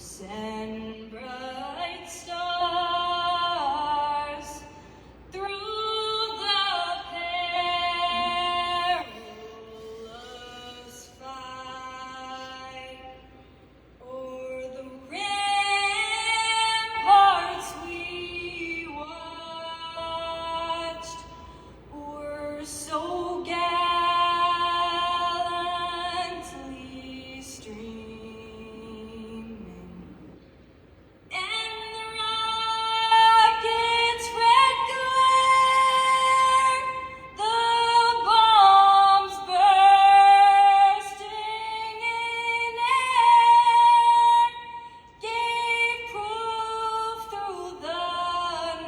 Send bright stars through the perilous fight, o'er the ramparts we watched were so gallantly streaming. And the rocket's red glare, the bombs bursting in air, gave proof through the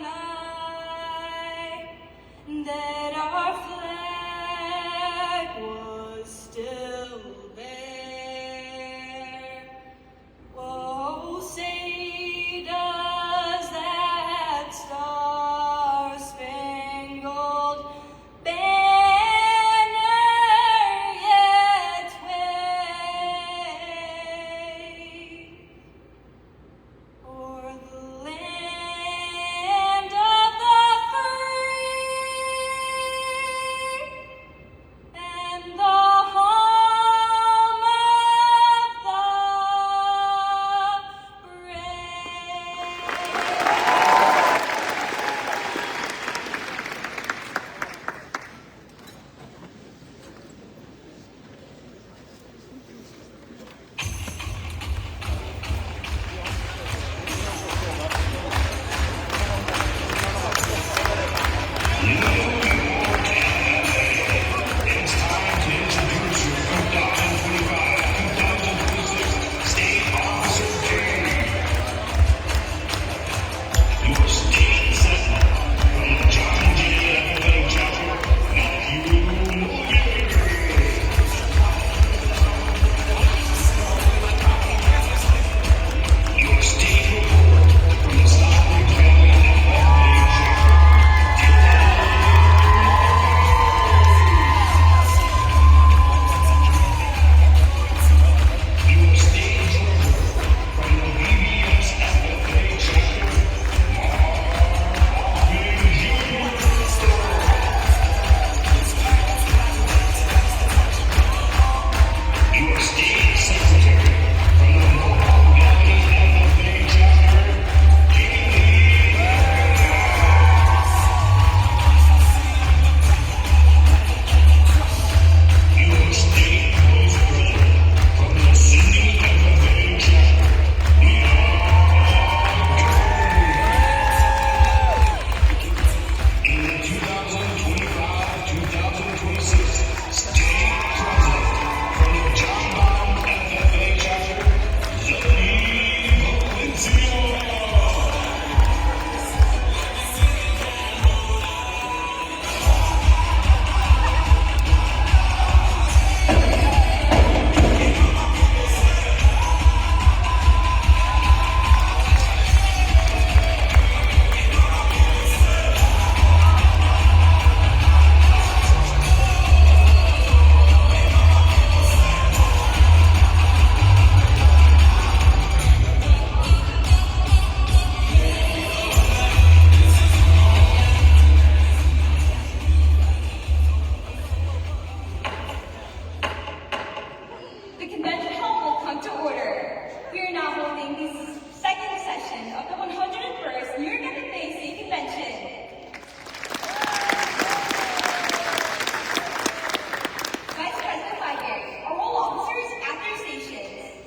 night that our flag was still there. Oh, say does that star-spangled banner yet wave o'er the land of the free and the home of the The convention hall will come to order. We are now holding the second session of the 101st New York FFA State Convention. Vice President Flagberry, our roll officers at their stations.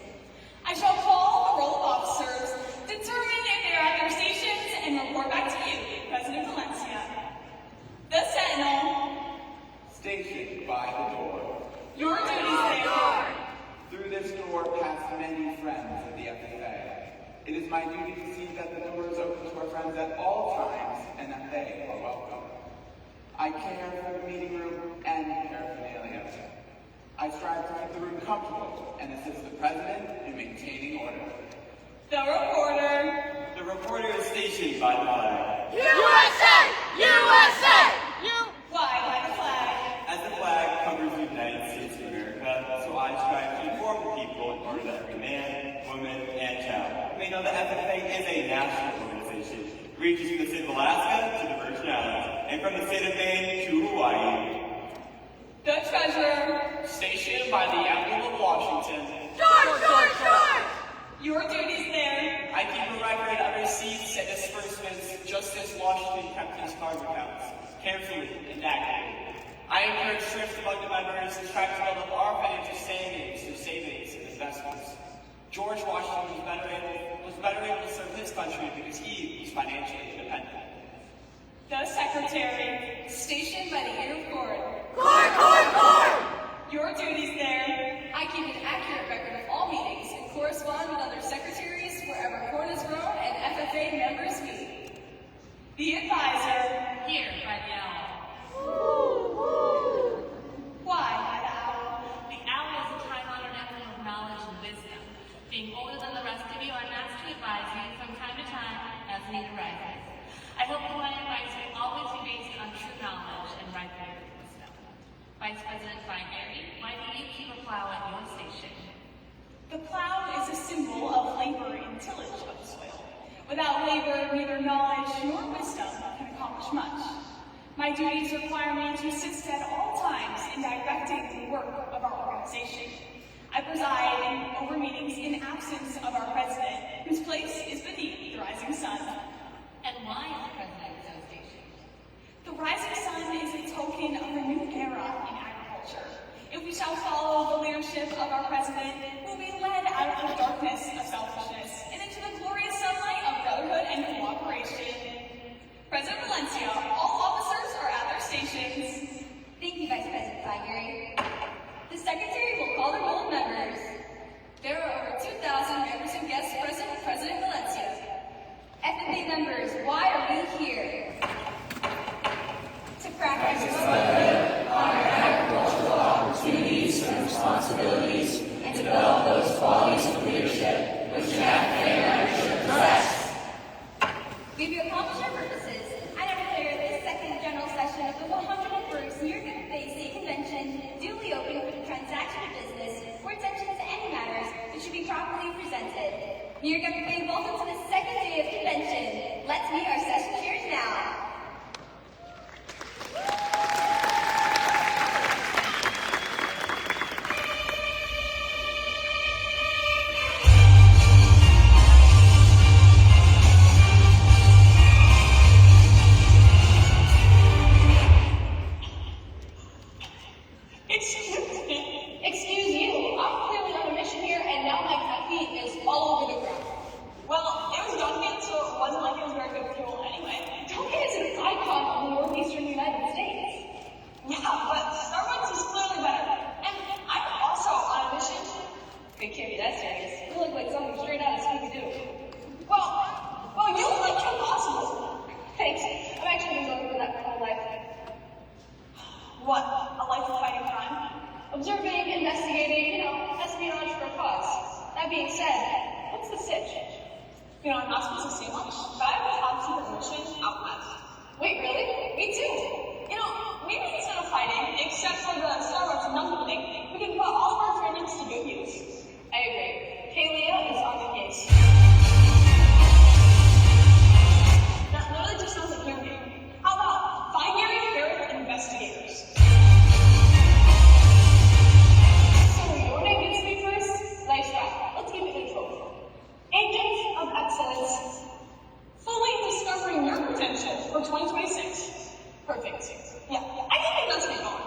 I shall call the roll of officers, determine if they are at their stations, and report back to you, President Valencia. The Sentinel. Stationed by the door. Your duties they are. Through this door pass many friends of the FFA. It is my duty to see that the door is open to our friends at all times and that they are welcome. I care for the meeting room and paraphernalia. I strive to keep the room comfortable and assist the president in maintaining order. The reporter. The reporter is stationed by the flag. USA! USA! Why by the flag? As the flag covers the United States of America, so I strive to inform the people in order that every man, woman, and child we know the FFA is a national organization. It reaches from the state of Alaska to the Virgin Islands, and from the state of Maine to Hawaii. The treasurer, Stationed by the Admiral of Washington, George, George, George! your duties there. I keep a record of receipts and disbursements just as Washington kept his cargo accounts, carefully and accurately. I encourage thrift among the members and try to build up our financial savings through savings and investments. George Washington was better able to serve his country because he was financially independent. The secretary, stationed by the ear of corn. Corn, corn, corn! Your duties there. I keep an accurate record of all meetings and correspond with other secretaries wherever corn is grown and FFA members meet. The advisor. Here, by the owl. Why by the owl? The owl is a time-honored emblem of knowledge and wisdom. Being older than the rest of you, I'm asked to advise you from time to time as need arises. I hope that my advice will always be based on true knowledge and right wisdom. Vice President Gary, why do you keep a plow at your station? The plow is a symbol of labor and tillage of the soil. Without labor, neither knowledge nor wisdom can accomplish much. My duties require me to assist at all times in directing the work of our organization. I preside over meetings in absence of our president, whose place is beneath the rising sun. And why is the president so stationed? The rising sun is a token of a new era in agriculture. If we shall follow the leadership of our president, we'll be led out of the darkness of selfishness and into the glorious sunlight of brotherhood and cooperation. President Valencia, all officers are at their stations. Thank you, Vice President Gary. The Secretary will call the roll of members. There are over 2,000 members and guests present with President Valencia. FFA members, why are we here? To practice brotherhood, honor agricultural opportunities and responsibilities, and develop those qualities of leadership which an FFA member should possess. We've accomplished our purposes. I now declare this second general session of the 101st New York FFA State Convention duly open for the transaction of business or attention to any matters that should be properly presented. New York FFA, welcome to the second day of convention. Let's meet our session chairs now. Excuse you, I'm clearly on a mission here, and now my feet is all over the ground. Well, it was Duncan, so it wasn't like it was very good fuel anyway. Duncan is an icon of the northeastern United States. Yeah, but Starbucks is clearly better. And I'm also on a mission. It can't be that serious. You look like something straight out of Scooby-Doo. Well, you look like Kim Possible. Thanks. I'm actually going for that my whole life. What? A life of fighting crime? Observing, investigating, espionage for a cause. That being said, what's the sitch? I'm not supposed to say much, but I have a top secret mission out west. Wait, really? Me too. Maybe instead of fighting, except for the Starbucks knuckle thing, we can put all of our trainings to good use. I agree. Kalia is on the case. That literally just sounds like your name. How about Binary Ferret Investigators? So your name gets me first? Nice try. Let's keep it neutral. Agents of Excellence. Fully discovering your potential for 2026. Perfect. Yeah, I think that's me going.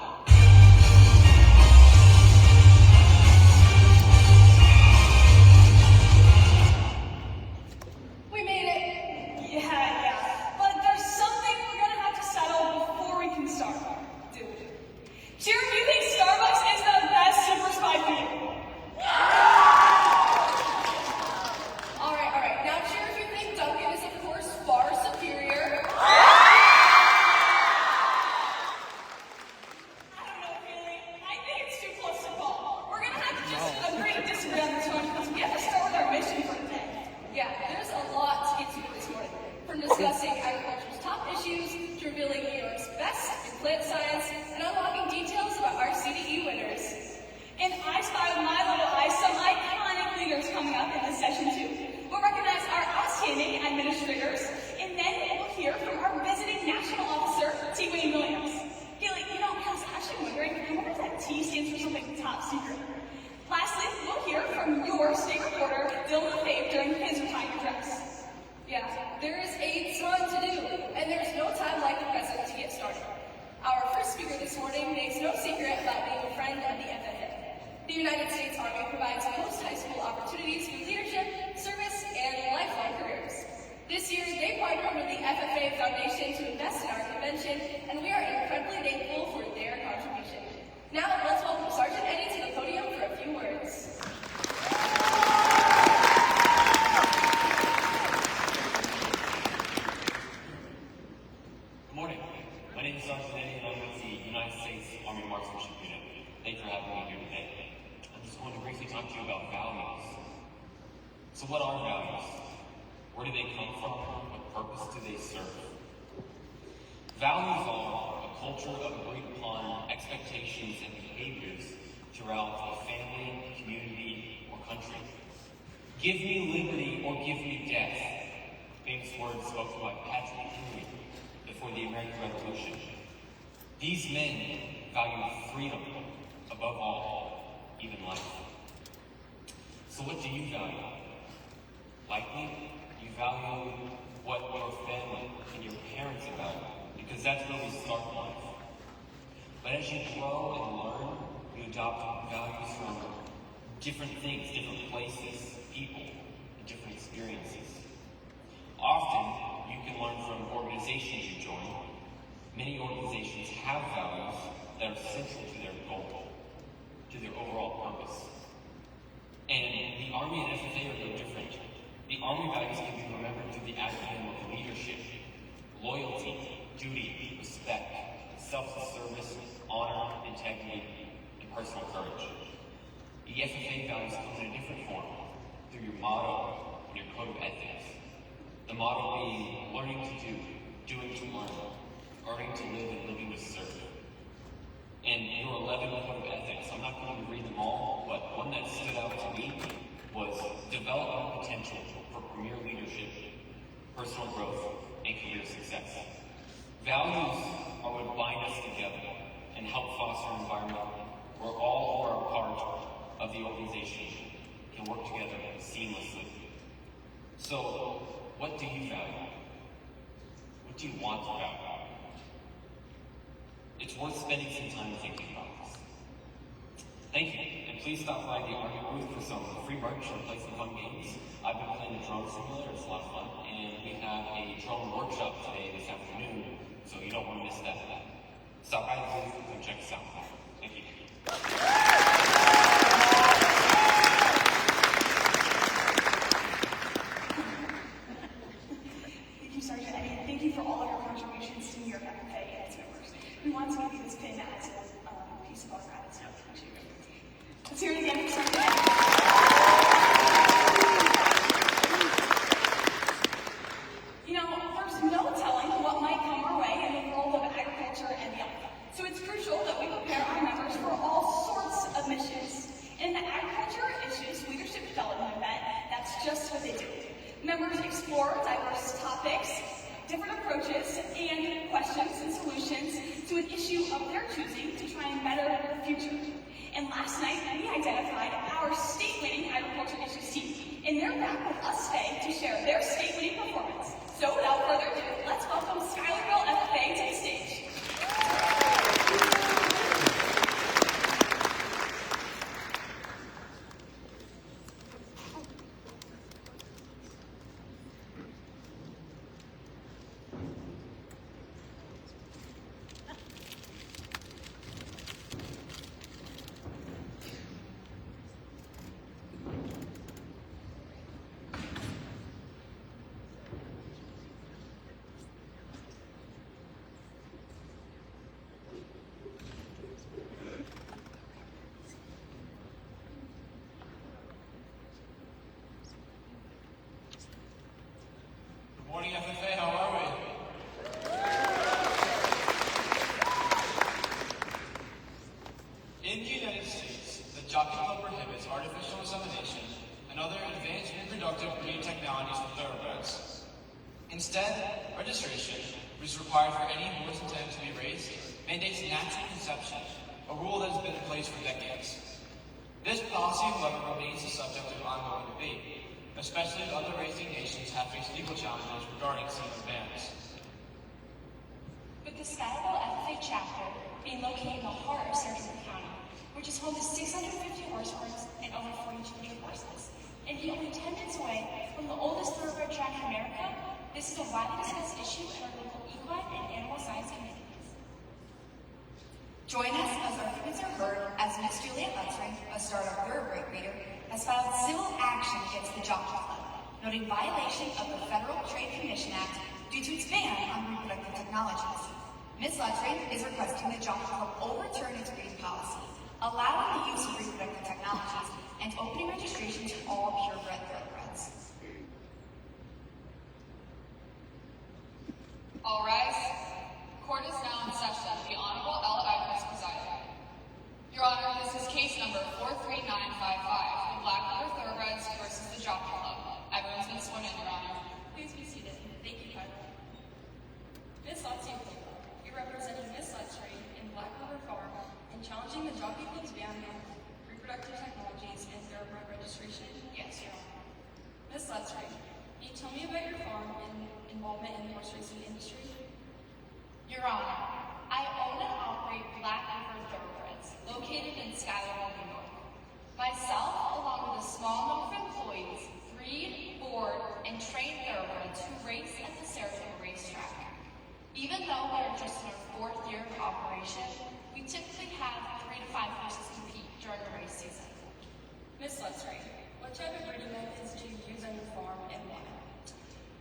what are values? Where do they come from? What purpose do they serve? Values are a culture of agreed upon expectations and behaviors throughout a family, community, or country. Give me liberty or give me death. Famous words spoken by Patrick Henry before the American Revolution. These men value freedom above all, even life. So what do you value? Likely, you value what your family and your parents value, because that's where we start life. But as you grow and learn, you adopt values from different things, different places, people, and different experiences. Often, you can learn from organizations you join. Many organizations have values that are central to their goal, to their overall purpose. And the Army and FFA are no different. The Army values can be remembered through the acronym of leadership, loyalty, duty, respect, self-service, honor, integrity, and personal courage. The FFA values come in a different form, through your motto and your code of ethics. The motto being learning to do, doing to learn, earning to live, and living to serve. And your 11 code of ethics, I'm not going to read them all, but one that stood out to me was development potential for premier leadership, personal growth, and career success. Values are what bind us together and help foster an environment where all who are a part of the organization can work together seamlessly. So, what do you value? What do you want to value? It's worth spending some time thinking about this. Thank you, and please stop by the Army booth for some free merch and play some fun games. I've been playing the drone simulator, it's a lot of fun, and we have a drone workshop today, this afternoon, so you don't want to miss that. Stop by the booth and come check us out. Thank you. Thank you, Sergeant Eddie, and thank you for all of your contributions to New York FFA and its members. We want to give you this pin as a piece of our gratitude. Let's hear it again for Sergeant Eddie. You know, there's no telling what might come our way in the world of agriculture and beyond. So it's crucial that we prepare our members for all sorts of missions. In the Agriculture Issues Leadership Development event, that's just what they do. Members explore diverse topics, different approaches, and questions and solutions to an issue of their choosing to try and better their future. And last night, we identified our state-winning agriculture issues team, and they're back with us today to share their state-winning performance. So without further ado, let's welcome Schuylerville FFA to the stage. Morning, FFA, how are we? In the United States, the Jockey Club prohibits artificial insemination and other advanced reproductive breeding technologies for thoroughbreds. Instead, registration, which is required for any horse intended to be raised, mandates natural conception, a rule that has been in place for decades. This policy, however, remains the subject of ongoing debate, especially as other raising nations have faced legal challenges regarding similar bans. With the Schuylerville FFA chapter being located in the heart of Sarasota County, which is home to 650 horse farms and over 4,200 horses, and be only 10 minutes away from the oldest thoroughbred track in America, this is a widely discussed issue in our local equine and animal science communities. Join us as arguments are heard as Miss Juliet Lutzring, a startup thoroughbred breeder, has filed civil action against the Jockey Club, noting violation of the Federal Trade Commission Act due to its ban on reproductive technologies. Ms. Lutzring is requesting the Jockey Club overturn its breeding policy, allowing the use of reproductive technologies and opening registration to all purebred thoroughbreds. racing industry? Your Honor, I own and operate Black River Thoroughbreds, located in Schuylerville, New York. Myself, along with a small number of employees, breed, board, and train thoroughbreds who race at the Saratoga racetrack. Even though we are just in our 4th year of operation, we typically have 3 to 5 horses compete during the race season. Ms. Lutzray, what type of breeding methods do you use on your farm and why?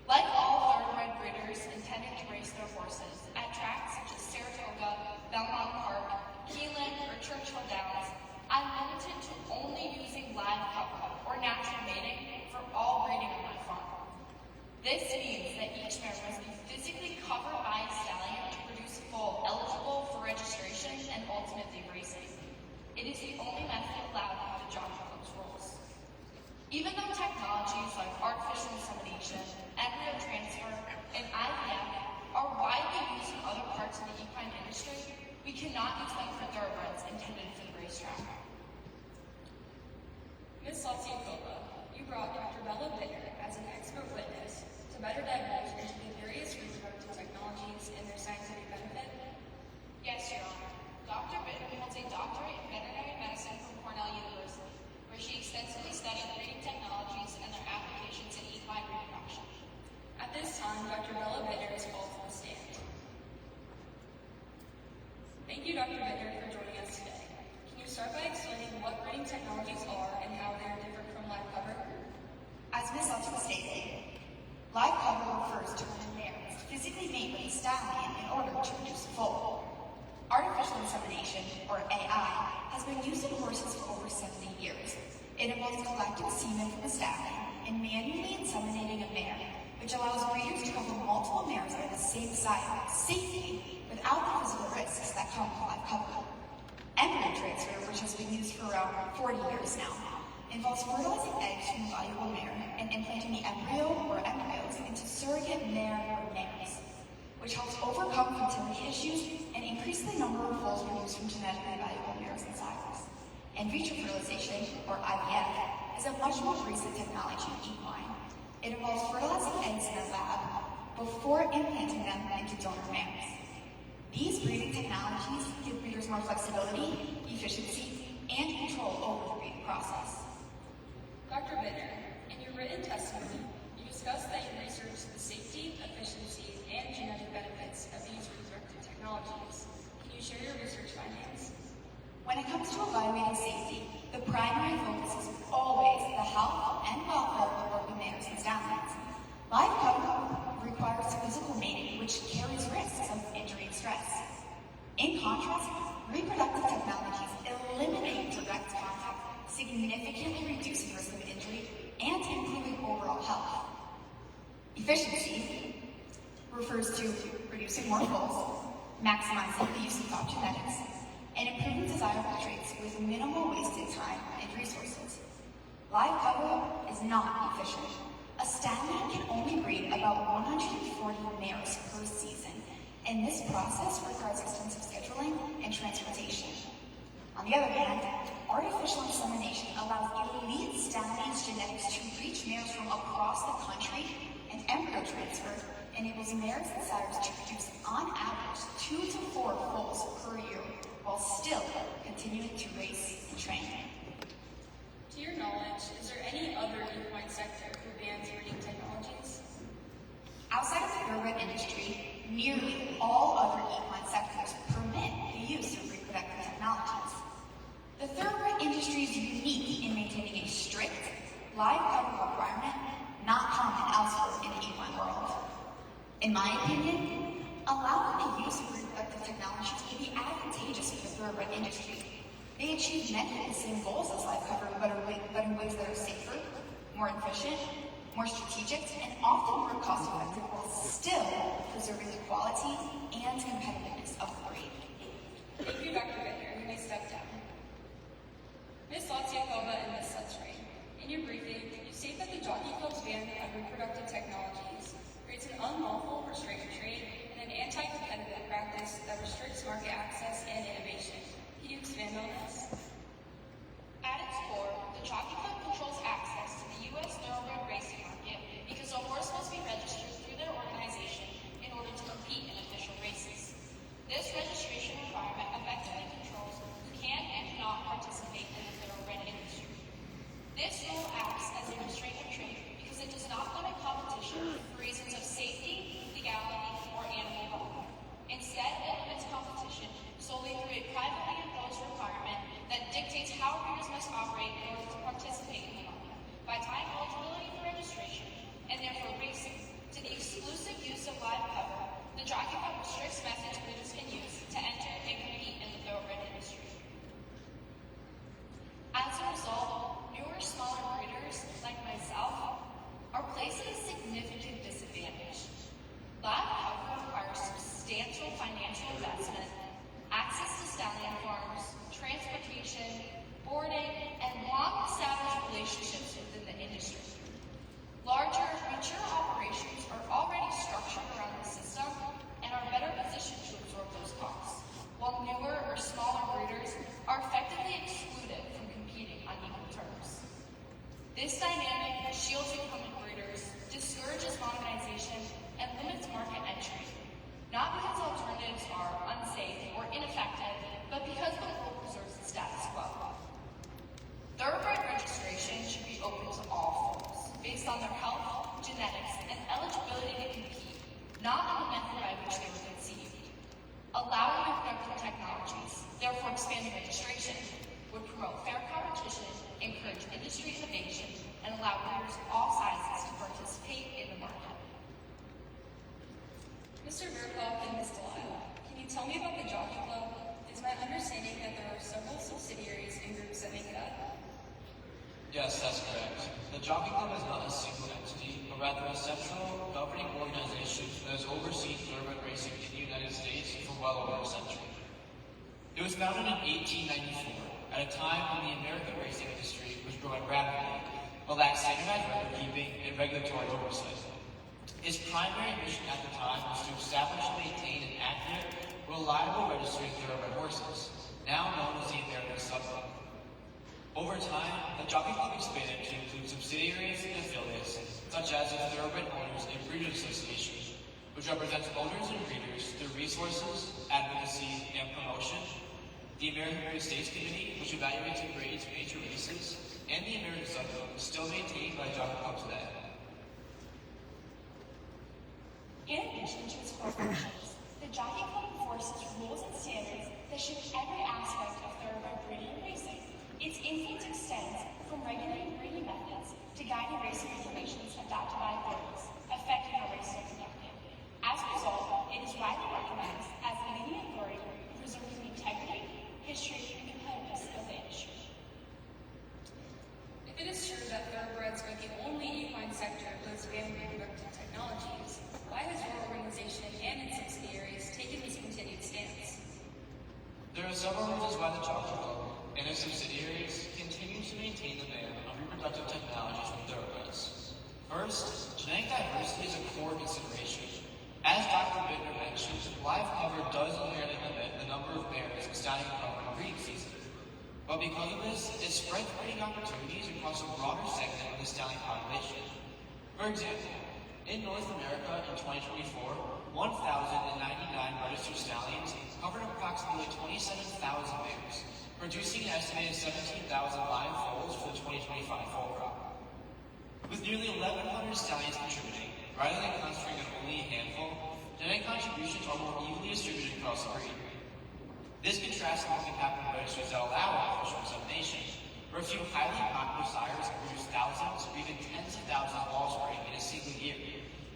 Like all thoroughbred breeders intending to race their horses at tracks such as Saratoga, Belmont Park, Keeneland, or Churchill Downs, I'm limited to only using live cover or natural mating for all breeding on my farm. This means that each mare must be physically covered by a stallion to produce a foal eligible for registration and ultimately racing. It is the only method allowed by the Jockey Club's rules. Even though technologies like artificial insemination, embryo transfer, and IVF are widely used in other parts of the equine industry, we cannot use them for thoroughbreds intended for the racetrack. Ms. Saltsiakova, you brought Dr. Bella Bitter as an expert witness to better divulge into the various reproductive technologies and their scientific benefit. Yes, Your Honor. Dr. Bitter holds a doctorate in veterinary medicine from Cornell University, where she extensively studied breeding technologies and their applications in equine reproduction. At this time, Dr. Bella Bitter is called to the stand. Thank you, Dr. Bitter, for joining us today. Can you start by explaining what breeding technologies are and how they are different from live cover? As Ms. Lutzray stated, live cover refers to when a mare is physically mate with a stallion in order to produce a foal. Artificial insemination, or AI, has been used in horses for over 70 years. It involves collecting semen from a stallion and manually inseminating a mare, which allows breeders to cover multiple mares by the same side safely without the physical risks that come with live cover. Embryo transfer, which has been used for around 40 years now, involves fertilizing eggs from a valuable mare and implanting the embryo or embryos into surrogate mare or mares, which helps overcome fertility issues and increase the number of foals produced from genetically valuable mares and sires. In vitro fertilization, or IVF, is a much more recent technology in equine. It involves fertilizing eggs in a lab before implanting them into donor mares. These breeding technologies give breeders more flexibility, efficiency, and control over the breeding process. Dr. Bitter, in your written testimony, you discussed that you researched the safety, efficiency, and genetic benefits of these reproductive technologies. Can you share your research findings? When it comes to evaluating safety, the primary focus is always the health and welfare of working mares and stallions. Live cover requires physical mating, which carries risks of injury and stress. In contrast, reproductive technologies eliminate direct contact, significantly reducing risk of injury and improving overall health. Efficiency refers to reducing more foals, maximizing the use of top genetics, and improving desirable traits with minimal wasted time and resources. Live cover is not efficient. A stallion can only breed about 140 mares per season, and this process requires extensive scheduling and transportation. On the other hand, artificial insemination allows elite stallions' genetics to reach mares from across the country, and embryo transfer enables mares and sires to produce, on average, 2 to 4 foals per year, while still continuing to race and train. To your knowledge, is there any other equine sector who bans breeding technologies? Outside of the thoroughbred industry, nearly all other equine sectors permit the use of reproductive technologies. The thoroughbred industry is unique in maintaining a strict, live cover requirement not common elsewhere in the equine world. In my opinion, allowing the use of reproductive technologies can be advantageous for the thoroughbred industry. They achieve many of the same goals as live cover, but in ways that are safer, more efficient, more strategic, and often more cost-effective, while still preserving the quality and competitiveness of the breed. Thank you, Dr. Bitter. You may step down. Ms. Saltsiakova and Ms. Lutzray, in your briefing, you state that the Jockey Club's ban on reproductive technologies creates an unlawful restraint of trade and an anti-competitive practice that restricts market access and innovation. Can you expand on this? At its core, the Jockey Club controls access to the U.S. thoroughbred racing market because a horse must be registered through their organization in genetics, and eligibility to compete, not in the method by which they were conceived. Allowing reproductive technologies, therefore expanding registration, would promote fair competition, encourage industry innovation, and allow breeders of all sizes to participate in the market. Mr. Burkhoff and Ms. Delisle, can you tell me about the Jockey Club? It's my understanding that there are several subsidiaries and groups that make it up. Yes, that's correct. The Jockey Club is not a single entity, but rather a central governing organization that has overseen thoroughbred racing in the United States for well over a century. It was founded in 1894, at a time when the American racing industry was growing rapidly, but lacked standardized record-keeping and regulatory oversight. Its primary mission at the time was to establish and maintain an accurate, reliable registry of thoroughbred horses, now known as the American Stud. Over time, the Jockey Club expanded to include subsidiaries and affiliates, such as the Thoroughbred Owners and Breeders Association, which represents owners and breeders through resources, advocacy, and promotion, the American Great States Committee, which evaluates and grades major races, and the American Stud Club, still maintained by Jockey Club today. In addition to its core functions, the Jockey Club enforces rules and standards that shape every aspect of thoroughbred breeding and racing. Its influence extends from regulating breeding methods to guiding racing regulations adopted by authorities affecting how races are conducted. As a result, it is widely recognized as the leading authority in preserving the integrity, history, and competitiveness of the industry. If it is true that thoroughbreds are the only equine sector that expand reproductive technologies, why has your organization and its subsidiaries taken this continued stance? There are several reasons why the Jockey Club and its subsidiaries continue to maintain the ban on reproductive technologies from thoroughbreds. First, genetic diversity is a core consideration. As Dr. Bittner mentioned, live cover does inherently limit the number of mares and stallion cover in breeding season. But because of this, it spreads breeding opportunities across a broader segment of the stallion population. For example, in North America in 2024, 1,099 registered stallions covered approximately 27,000 mares, producing an estimated 17,000 live foals for the 2025 foal crop. With nearly 1,100 stallions contributing, rather than concentrating on only a handful, genetic contributions are more evenly distributed across the breed. This contrasts with what can happen in registries that allow artificial insemination, where a few highly popular sires can produce thousands or even tens of thousands of offspring in a single year,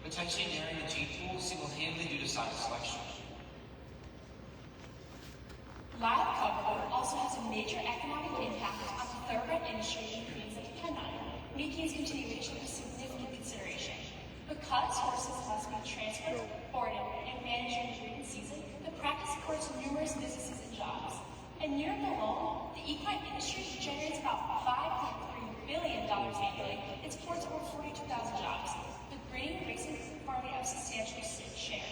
potentially narrowing the gene pool single-handedly due to science selection. Live cover also has a major economic impact on the thoroughbred industry and breeds that depend on it, making its continuation a significant consideration. Because horses must be transferred, boarded, and managed in the breeding season, the practice supports numerous businesses and jobs. In Europe alone, the equine industry generates about $5.3 billion annually and supports over 42,000 jobs, with breeding and racing forming a substantial share.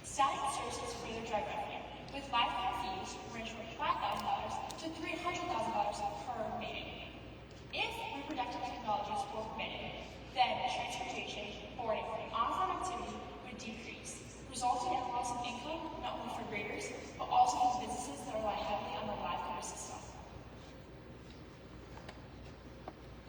Stallion services further drive revenue, with lifetime fees ranging from $5,000 to $300,000 per mating. If reproductive technologies were permitted, then transportation, boarding, and on-farm activity would decrease, resulting in a loss of income not only for breeders, but also for businesses that rely heavily on the live cover system.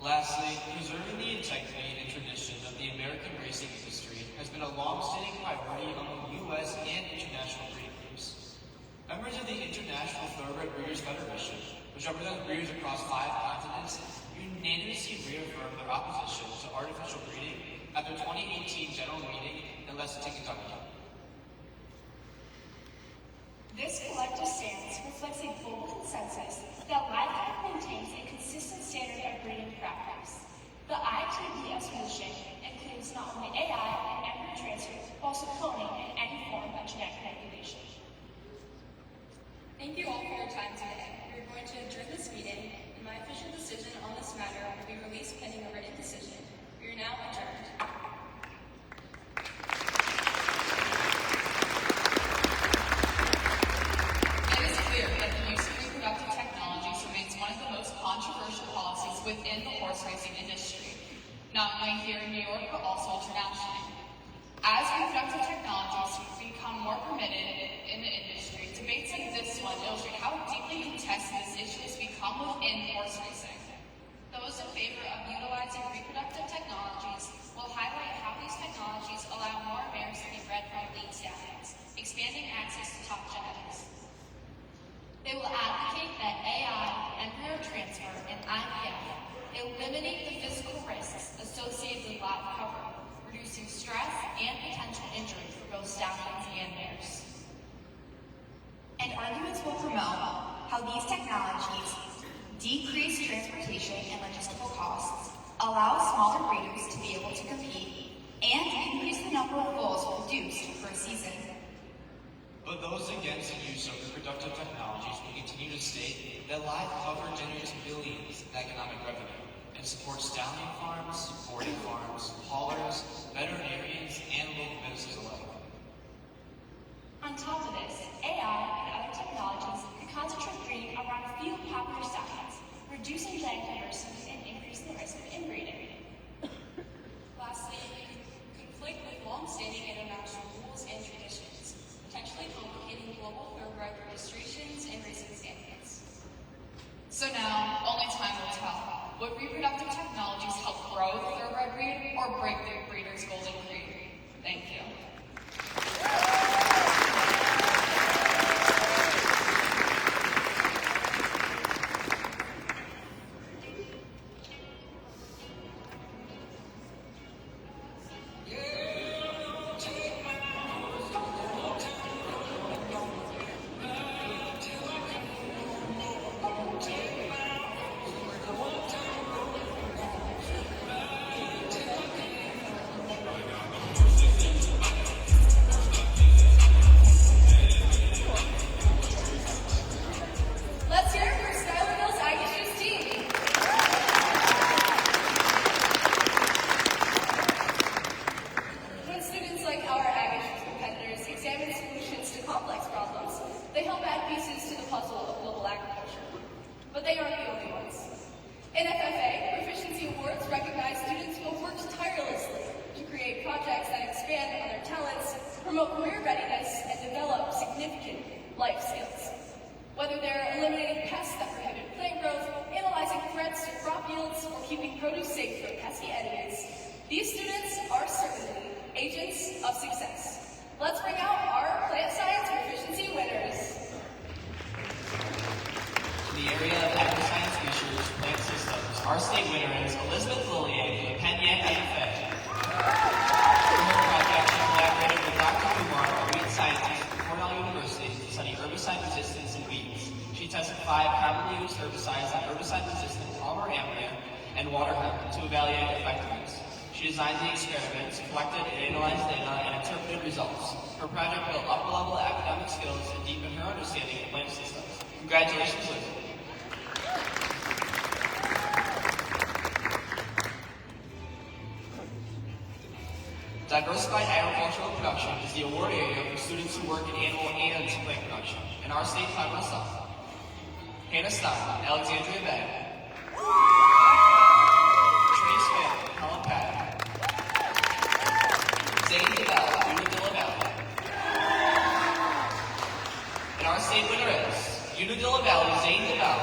Lastly, preserving the integrity and tradition of the American racing industry has been a long-standing priority among U.S. and international breeding groups. Members of the International Thoroughbred Breeders Federation, which represents breeders across 5 continents, unanimously reaffirmed their opposition to artificial breeding at their 2018 general meeting in Lexington, Kentucky. This collective stance reflects a global consensus that livestock maintains a consistent standard of breeding practice. The ITBS mission includes not only AI and embryo transfer, but also cloning and any form of genetic manipulation. Thank you all for your time today. We are going to adjourn this meeting, and my official decision on this matter will be released pending a written decision. We are now adjourned. It is clear that the use of reproductive technologies remains one of the most controversial policies within the horse racing industry, not only here in New York, but also internationally. As reproductive technologies become more permitted in the industry, debates like this one illustrate how deeply contested this issue has become within horse racing. Those in favor of utilizing reproductive technologies will highlight how these those against the use of reproductive technologies will continue to state that live cover generates billions in economic revenue and supports stallion farms, boarding farms, haulers, veterinarians, and local businesses alike. On top of this, AI and other technologies could concentrate breeding around a few popular stallions, reducing genetic diversity and increasing the risk of inbreeding. Lastly, it could conflict with long-standing international rules and traditions, potentially complicating global thoroughbred registrations and racing standards. So now, only time will tell. Would reproductive technologies help grow the thoroughbred breed or break the breeder's golden breed? Thank you. Let's hear it for Schuylerville's Ag Issues team. When students like our Ag Issues competitors examine solutions to complex problems, they help add pieces to the puzzle of global agriculture. But they aren't the only ones. In FFA, Proficiency Awards recognize students who have worked tirelessly to create projects that expand on their talents, promote career readiness, and develop significant life skills. Whether they're eliminating pests that prohibit plant growth, analyzing threats to crop yields, or keeping produce safe from pesky enemies, these students are certainly agents of success. Let's bring out our plant science proficiency winners. In the area of agri-science research plant systems, our state winner is Elizabeth Lillier from the Penyan FFA. For her project, she collaborated with Dr. Kumar, a weed scientist from Cornell University, to study herbicide resistance in weeds. She tested 5 commonly used herbicides on herbicide-resistant Palmer ambria and water hemp to evaluate effectiveness. She designed the experiments, collected and analyzed data, and interpreted results. Her project built upper-level academic skills and deepened her understanding of plant systems. Congratulations, Liz. Diversified agricultural production is the award area for students who work in animal and plant production. In our state, 5 months up. Hannah Stein, Alexandria Bay. Trace Finn, Helen Patton. Zane DeBell, Unadilla Valley. And our state winner is Unadilla Valley, Zane DeBell.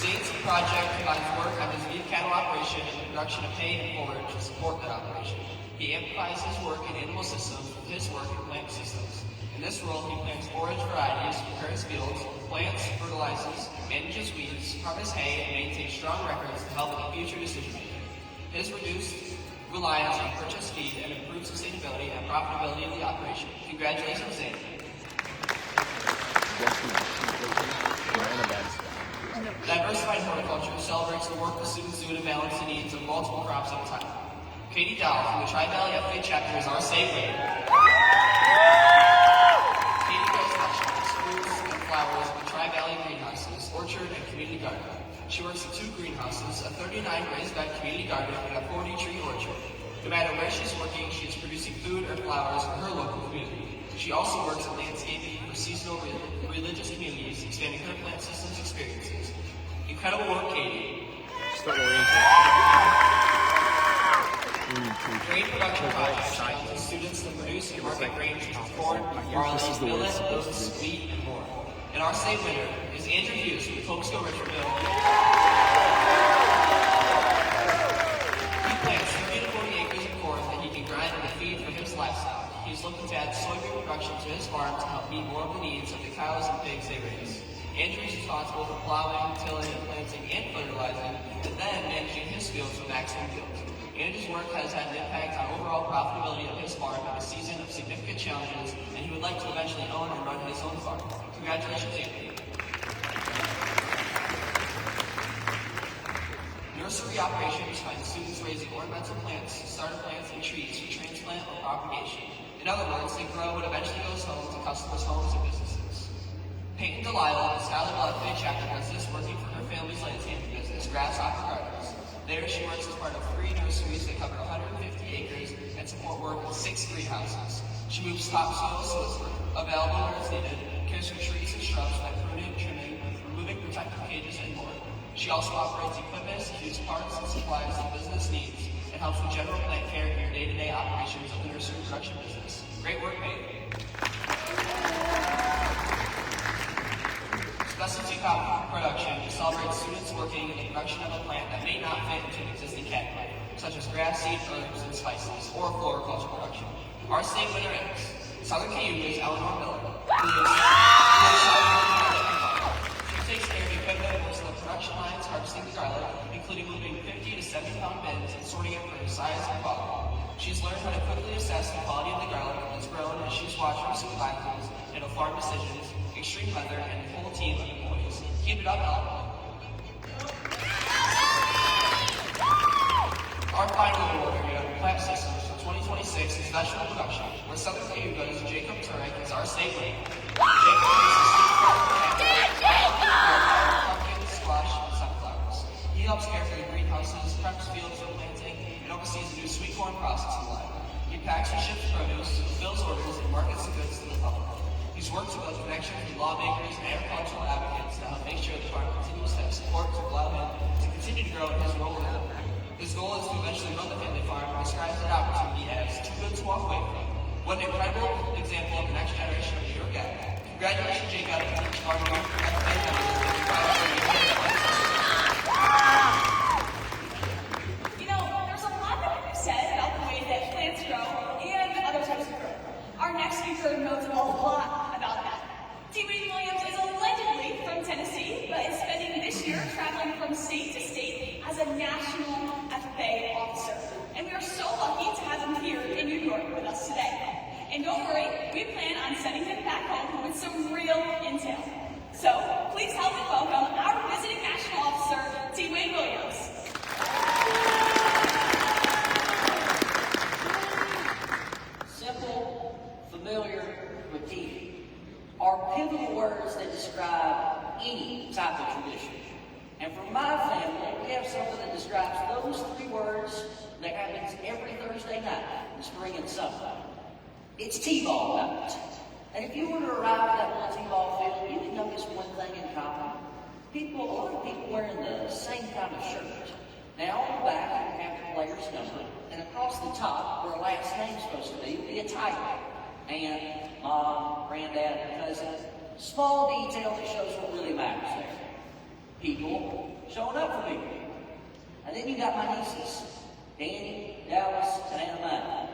Zane's project combines work on his beef cattle operation and the production of hay and forage to support that operation. He amplifies his work in animal systems with his work in plant systems. In this role, he plants forage varieties, prepares fields, plants, fertilizes, manages weeds, harvests hay, and maintains strong records to help with future decision-making. His reduced reliance on purchased feed and improved sustainability and profitability of the operation. Congratulations, Zane. Diversified horticulture celebrates the work the students do to balance the needs of multiple crops at a time. Katie Dowell from the Tri-Valley FFA chapter is our state winner. Katie grows vegetables, fruits, and flowers in the Tri-Valley greenhouses, orchard, and community garden. She works in 2 greenhouses, a 39 raised bed community garden, and a 40-tree orchard. No matter where she's working, she is producing food or flowers for her local community. She also works in landscaping for seasonal religious communities, expanding her plant systems experiences. Incredible work, Katie. Grain production projects challenges students to produce and market grains such as corn, barley, millet, oats, wheat, and more. And our state winner is Andrew Hughes from Cokesville, Richardville. He plants 30 to 40 acres of corn that he can grind into feed for his livestock. He's looking to add soybean production to his farm to help meet more of the needs of the cows and pigs they raise. Andrew is responsible for plowing, tilling, planting, and fertilizing, and then managing his fields with maximum yield. Andrew's work has had an impact on overall profitability of his farm in a season of significant challenges, and he would like to eventually own and run his own farm. Congratulations, Andrew. Nursery operations find students raising ornamental plants, starter plants, and trees for transplant or propagation. In other words, they grow what eventually goes home to customers' homes and businesses. Peyton Delilah, the Skylar Bloodfade chapter president, working for her family's landscaping business, Grasshopper Gardens. There, she works as part of 3 nurseries that cover 150 acres and support work in 6 greenhouses. She moves topsoil so it's available where it's needed, cares for trees and shrubs by pruning, trimming, removing protective cages, and more. She also operates equipment, secures parts and supplies that business needs, and helps with general plant care in your day-to-day operations of the nursery production business. Great work, Peyton. Specialty crop production celebrates students working in the production of a plant that may not fit into an existing category, such as grass seed, herbs, and spices, or floriculture production. Our state winner is Southern Cayuga's Eleanor Miller, who is She takes care of the equipment and works on the production lines harvesting the garlic, including moving 50 to 70-pound bins and sorting it for size and quality. She's learned how to quickly assess the quality of the garlic that's grown as she's watched her supervisors handle farm decisions, extreme weather, and the whole team of employees. Keep it up, Eleanor. Our final award area, Plant Systems for 2026 is Vegetable Production, where Southern Cayuga's Jacob Turek is our state winner. Jacob is a pumpkins, squash, and sunflowers. He helps care for the greenhouses, preps fields for planting, and oversees the new sweet corn processing line. He packs and ships produce, fulfills orders, and markets the goods to the public. He's worked to build connections with lawmakers and agricultural advocates to help make sure the farm continues to have support to allow him to continue to grow in his role in the world. His goal is to eventually run the family farm and describes that opportunity as too good to walk away from. What an incredible example of the next generation of New York guy. Congratulations, Jacob, and each farm worker for FFA members. You know, there's a lot that can be said about the way that plants grow and other types of growth. Our next speaker knows a lot about that. T. Wayne Williams is allegedly from Tennessee, but is spending this year traveling from state to state as a national FFA officer. And we are so lucky to have him here in New York with us today. And don't worry, we plan on sending him back home with some real intel. So, please help me welcome our visiting national officer, T. Wayne Williams. Simple, familiar, repeated are pivotal words that describe any type of tradition. And for my family, we have something that describes those 3 words that happens every Thursday night in spring and summer. It's T-ball night. And if you were to arrive at that little T-ball field, you would notice one thing in common. A lot of people wearing the same kind of shirt. Now on the back, you have the player's number, and across the top, where a last name's supposed to be, would be a title. Aunt, mom, granddad, cousin. Small detail that shows what really matters there. People showing up for people. And then you got my nieces, Danny, Dallas, and Anna Mae.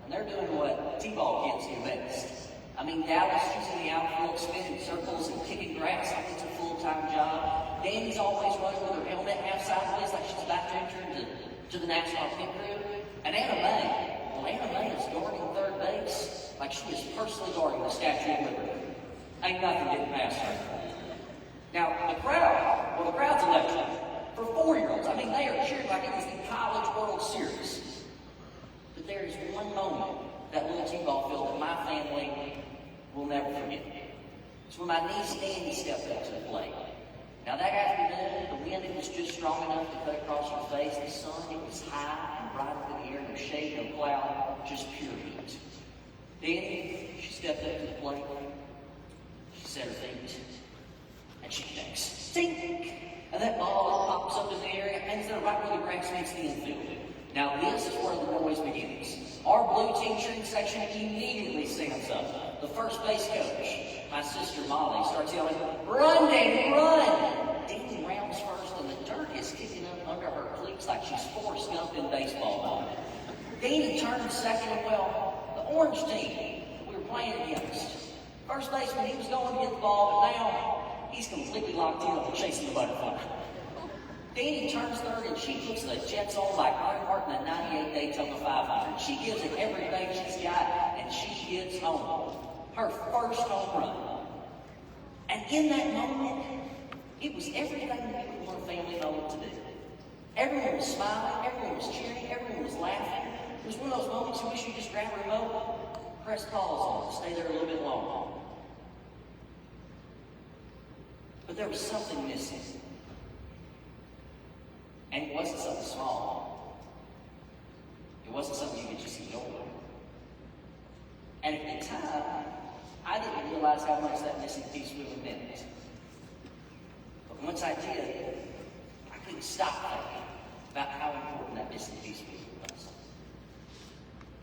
And they're doing what T-ball kids do best. I mean, Dallas, she's in the outfield spinning circles and kicking grass like it's a full-time job. Danny's always running with her helmet half sideways like she's about to enter to the national pit crew. And Anna Mae is guarding third base like she is personally guarding the Statue of Liberty. Ain't nothing getting past her. Now, the crowd's electric. For 4-year-olds, I mean, they are cheering like it was the College World Series. But there is one moment, that little T-ball field, that my family will never forget. It's when my niece Danny stepped up to the plate. Now, that afternoon, the wind was just strong enough to cut across her face. The sun, it was high and bright up in the air, no shade, no cloud, just pure heat. Danny, she stepped up to the plate. She set her feet. And she connects. Tink! And that ball pops up in the air and ends up right where the grass meets the infield. Now this is where the noise begins. Our blue team cheering section immediately stands up. The first base coach, my sister Molly, starts yelling, "Run, Danny, run!" Danny rounds first and the dirt is kicking up under her cleats like she's Forrest Gump in baseball mode. Danny turns second and the orange team we were playing against. First baseman, he was going to get the ball, but now he's completely locked in on chasing the butterfly. Danny turns third and she puts the Jets on like Earnhardt in the 98 Daytona 500. She gives it everything she's got and she gets home. Her first home run. And in that moment, it was everything that you would want a family moment to do. Everyone was smiling, everyone was cheering, everyone was laughing. It was one of those moments you wish you just grabbed a remote press pause on it, stay there a little bit longer. But there was something missing. And it wasn't something small. It wasn't something you could just ignore. And at the time, I didn't realize how much that missing piece really meant. But once I did, I couldn't stop thinking about how important that missing piece really was.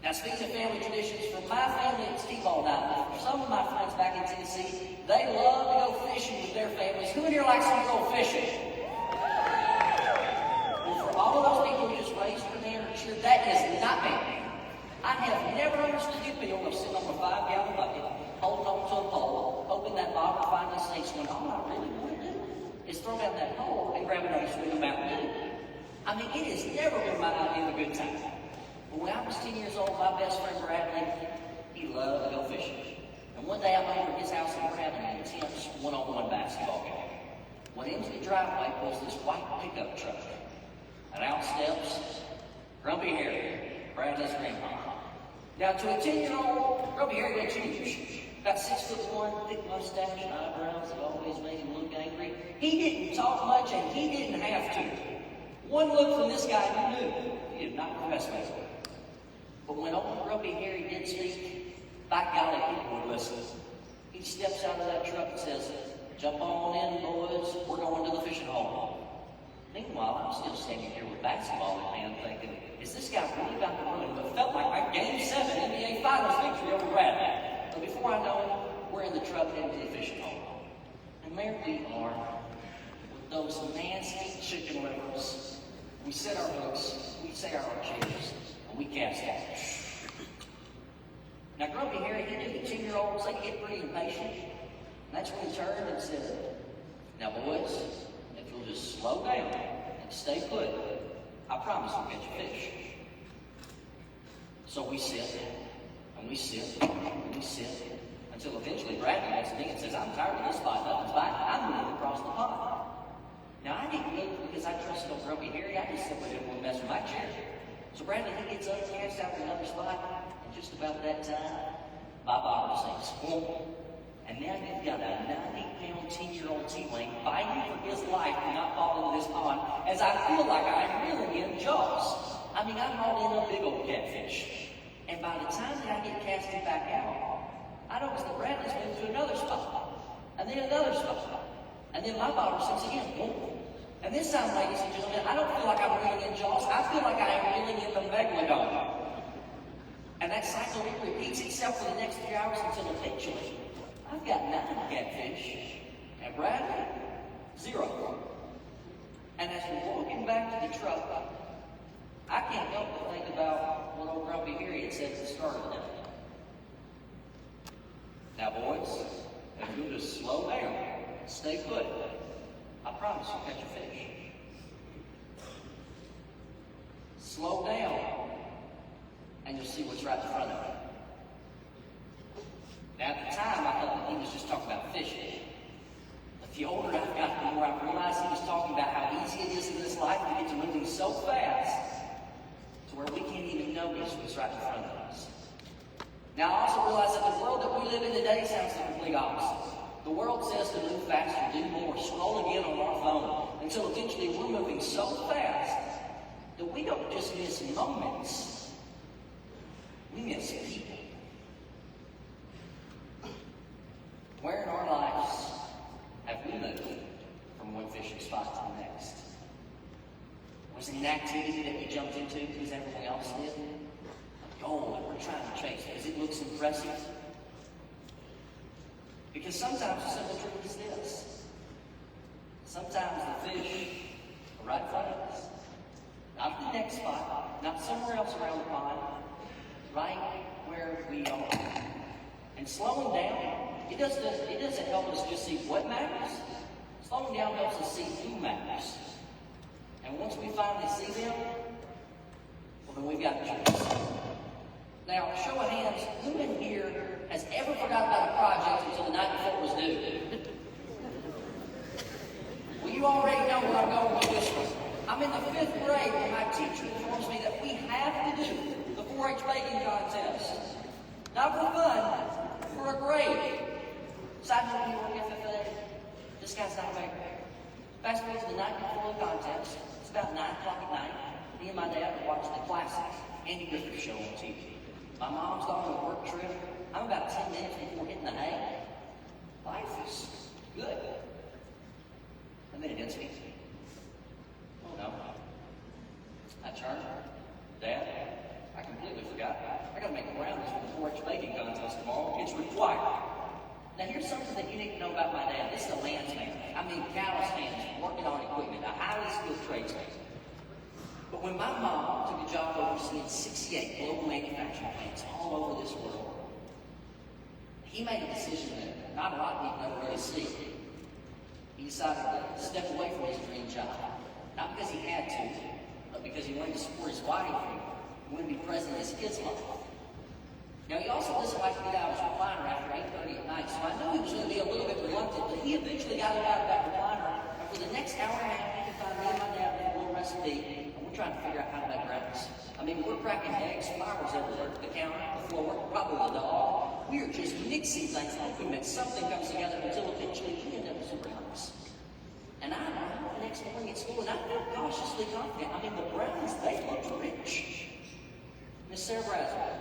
Now, speaking of family traditions, for my family, it's T-ball night. For some of my friends back in Tennessee, they love to go fishing with their families. Who in here likes to go fishing? Well, for all of those people who just raised their hand or cheered, that is not me. I have never understood the appeal of sitting on a 5-gallon bucket, holding on to a pole, hoping that bobber finally sinks when all I really want to do is throw down that pole and grab another swig of Mountain Dew. I mean, it has never been my idea of a good time. But when I was 10 years old, my best friend Bradley, he loved to go fishing. And one day I'm over at his house and we're having an intense one-on-one basketball game. When into the driveway pulls this white pickup truck. And out steps Grumpy Harry, Bradley's grandpa. Now to a 10-year-old, Grumpy Harry was huge. About 6'1", thick mustache and eyebrows that always made him look angry. He didn't talk much and he didn't have to. One look from this guy, you knew he did not impress me. But when old Grumpy Harry did speak, by golly, people would listen. He steps out of that truck and says, "Jump on in, boys, we're going to the fishing hole." Meanwhile, I'm still standing here with basketball in hand thinking, is this guy really about to run? But it felt like my Game 7 NBA Finals victory over Bradley. But before I know it, we're in the truck heading to the fishing hole. And there we are, with those nasty chicken livers. We set our hooks, we say our chairs, and we cast out. Now, Grumpy Harry, he knew the 10-year-olds, they get pretty impatient. And that's when he turned and said, "Now, boys, if you'll just slow down and stay put, I promise we'll catch a fish." So we sit, and we sit, and we sit, until eventually Bradley makes a thing and says, "I'm tired of this spot, nothing's biting, I'm moving across the pond." Now, I didn't move because I trusted old Grumpy Harry. I just simply didn't want to mess with my chair. So Bradley, he gets up, casts out to another spot, and just about that time, my bobber sinks. And now you've got a 90-pound, 10-year-old T-Wing fighting for his life to not fall into this pond, as I feel like I'm really in Jaws. I mean, I'm hauled in a big old catfish. And by the time that I get casted back out, I notice that Bradley's moved to another spot, and then another spot, and then my bobber sinks again. And this time, ladies and gentlemen, I don't feel like I'm reeling in Jaws. I feel like I am reeling in the Megalodon. And that cycle repeats itself for the next 3 hours until eventually I've got 9 catfish, and Bradley, 0. And as we're walking back to the truck, I can't help but think about what old Grumpy Harry had said at the start of the day. "Now, boys, if you'll just slow down, stay put, I promise you'll catch a fish." Slow down, and you'll see what's right in front of you. Now, at the time, I thought that he was just talking about fishing. But the older I've gotten, the more I've realized he was talking about how easy it is in this life to get to moving so fast to where we can't even notice what's right in front of us. Now, I also realize that the world that we live in today sounds the complete opposite. The world says to move faster, do more, scroll again on our phone, until eventually we're moving so fast that we don't just miss moments, we miss people. Where in our lives have we moved from one fishing spot to the next? Was it an activity that we jumped into because everyone else did? A goal that we're trying to chase because it looks impressive? Because sometimes the simple truth is this. Sometimes the fish are right in front of us. Not the next spot, not somewhere else around the pond, right where we are. And slowing down, it doesn't help us just see what matters. Slowing down helps us see who matters. And once we finally see them, well, then we've got a choice. Now, show of hands, who in here has ever forgot about a project until the night before it was due? Well, you already know where I'm going with this one. I'm in the 5th grade when my teacher informs me that we have to do the 4-H baking contest. Not for fun. to watch the classic Andy Griffith show on TV. My mom's gone on a work trip. I'm about 10 minutes before hitting the hay. Life is good. And then it hits me. Oh no. I turn. Dad, I completely forgot. I gotta make brownies for the 4-H baking contest tomorrow. It's required. Now here's something that you need to know about my dad. This is a landsman. I mean, callous hands, working on equipment, a highly skilled tradesman. But when my mom took a job overseeing 68 global manufacturing plants all over this world, he made a decision that not a lot of people ever really see. He decided to step away from his dream job, not because he had to, but because he wanted to support his wife and he wanted to be present in his kids' life. Now, he also doesn't like to get out of his recliner after 8:30 at night, so I know he was going to be a little bit reluctant, but he eventually got out of that recliner, and for the next hour and a half, he could find me and my dad with a little recipe, and we're trying to figure out how to make brownies. I mean, we're cracking eggs, flowers everywhere, the counter, the floor, probably the dog. We are just mixing things, hoping that something comes together until eventually we end up with some brownies. And I know the next morning at school, and I feel cautiously confident. I mean, the brownies, they look rich. Miss Sarah Braswell,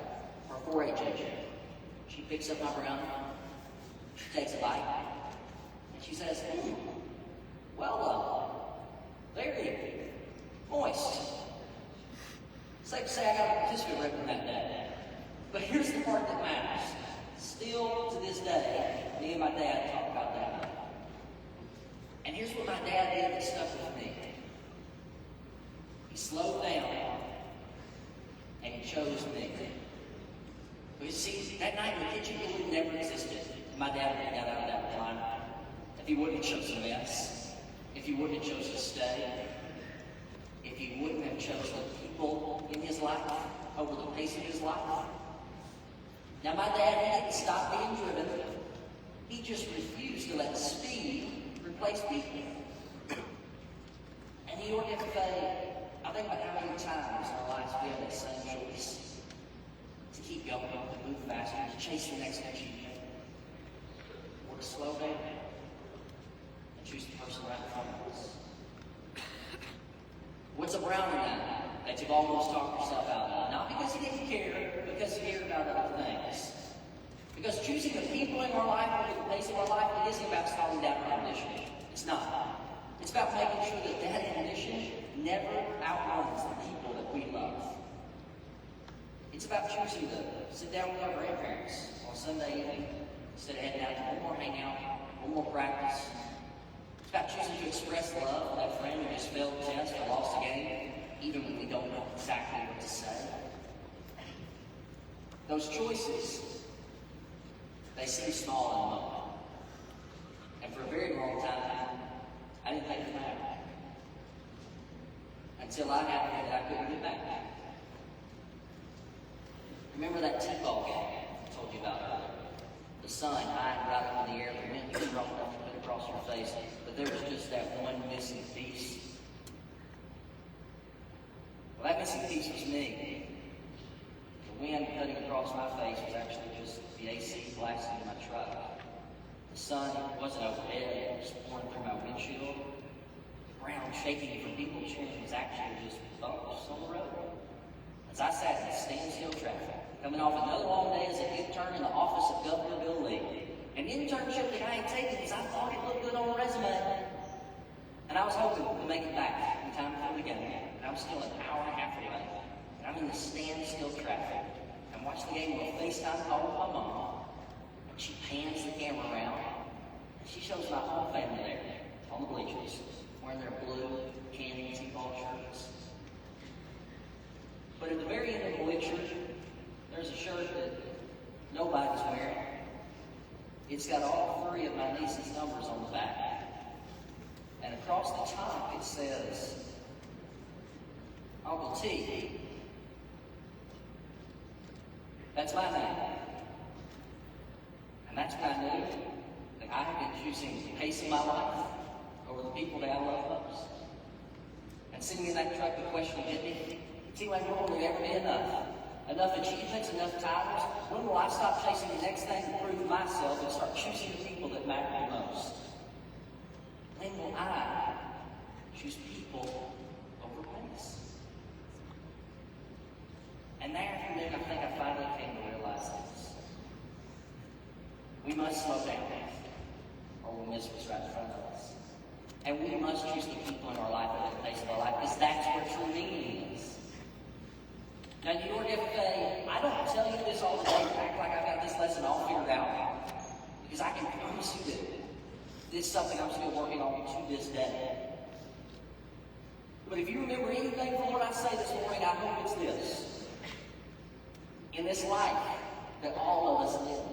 our 4-H agent, she picks up my brownie, she takes a bite, and she says, well, very moist. Safe to say I got a participant record that day. But here's the part that matters. Still to this day, me and my dad talk about that night. And here's what my dad did that stuck with me. He slowed down and he chose me. But you see, that night in the kitchen, it would have never existed. My dad would have got out of that recliner. If he wouldn't have chosen mess, if he wouldn't have chosen to stay, if he wouldn't have chosen the people in his life over the pace of his life. Now, my dad, he didn't stop being driven. He just refused to let speed replace people. And New York FFA, I think about how many times in our lives we have that same choice. To keep going, to move faster, to chase the next achievement. Or to slow down and choose the person right in front of us. What's a brownie now that you've almost talked yourself out of? Not because you didn't care, but because you cared about other things. Because choosing the people in our life over the pace of our life, it isn't about slowing down our ambition. It's not. It's about making sure that that ambition never outruns the people that we love. It's about choosing to sit down with our grandparents on Sunday evening instead of heading out to one more hangout, one more practice. It's about choosing to express love to that friend who just failed the test or lost a game, even when we don't know exactly what to say. Those choices, they seem small in the moment. And for a very long time, I didn't think it mattered. Until I happened that I couldn't get back. Remember that T-ball game I told you about earlier? The sun high and right up in the air, the wind was strong enough to put across your face, but there was just that one missing piece. Well, that missing piece was me. The wind cutting across my face was actually just the AC blasting in my truck. The sun wasn't overhead, it was pouring through my windshield. The ground shaking from people cheering was actually just bumps on the road. As I sat in standstill traffic, coming off another long day as an intern in the office of Governor Bill Lee, an internship that I had taken because I thought it looked good on a resume. And I was hoping to make it back in time for the game. And I'm still an hour and a half away. And I'm in the standstill traffic. And watch the game with a FaceTime call with my mom. And she pans the camera around. And she shows my whole family there on the bleachers, wearing their blue candy T-ball shirts. But at the very end of the picture, there's a shirt that nobody's wearing. It's got all three of my niece's numbers on the back. And across the top it says, Uncle T. That's my name. And that's when I knew that I had been choosing the pace of my life over the people that I love most. And sitting in that truck, the question hit me, T. Wayne, when will there ever be enough? Enough achievements, enough titles? When will I stop chasing the next thing to prove myself and start choosing the people that matter the most? When will I choose people over pace? And that afternoon, I think I finally came to realize this. We must slow down, or we'll miss what's right in front of us. And we must choose the people in our life at the pace of our life, because that's where true meaning is. Now, New York FFA, I don't tell you this all the time to act like I've got this lesson all figured out, because I can promise you that this is something I'm still working on to this day. But if you remember anything from what I say this morning, I hope it's this. In this life that all of us live,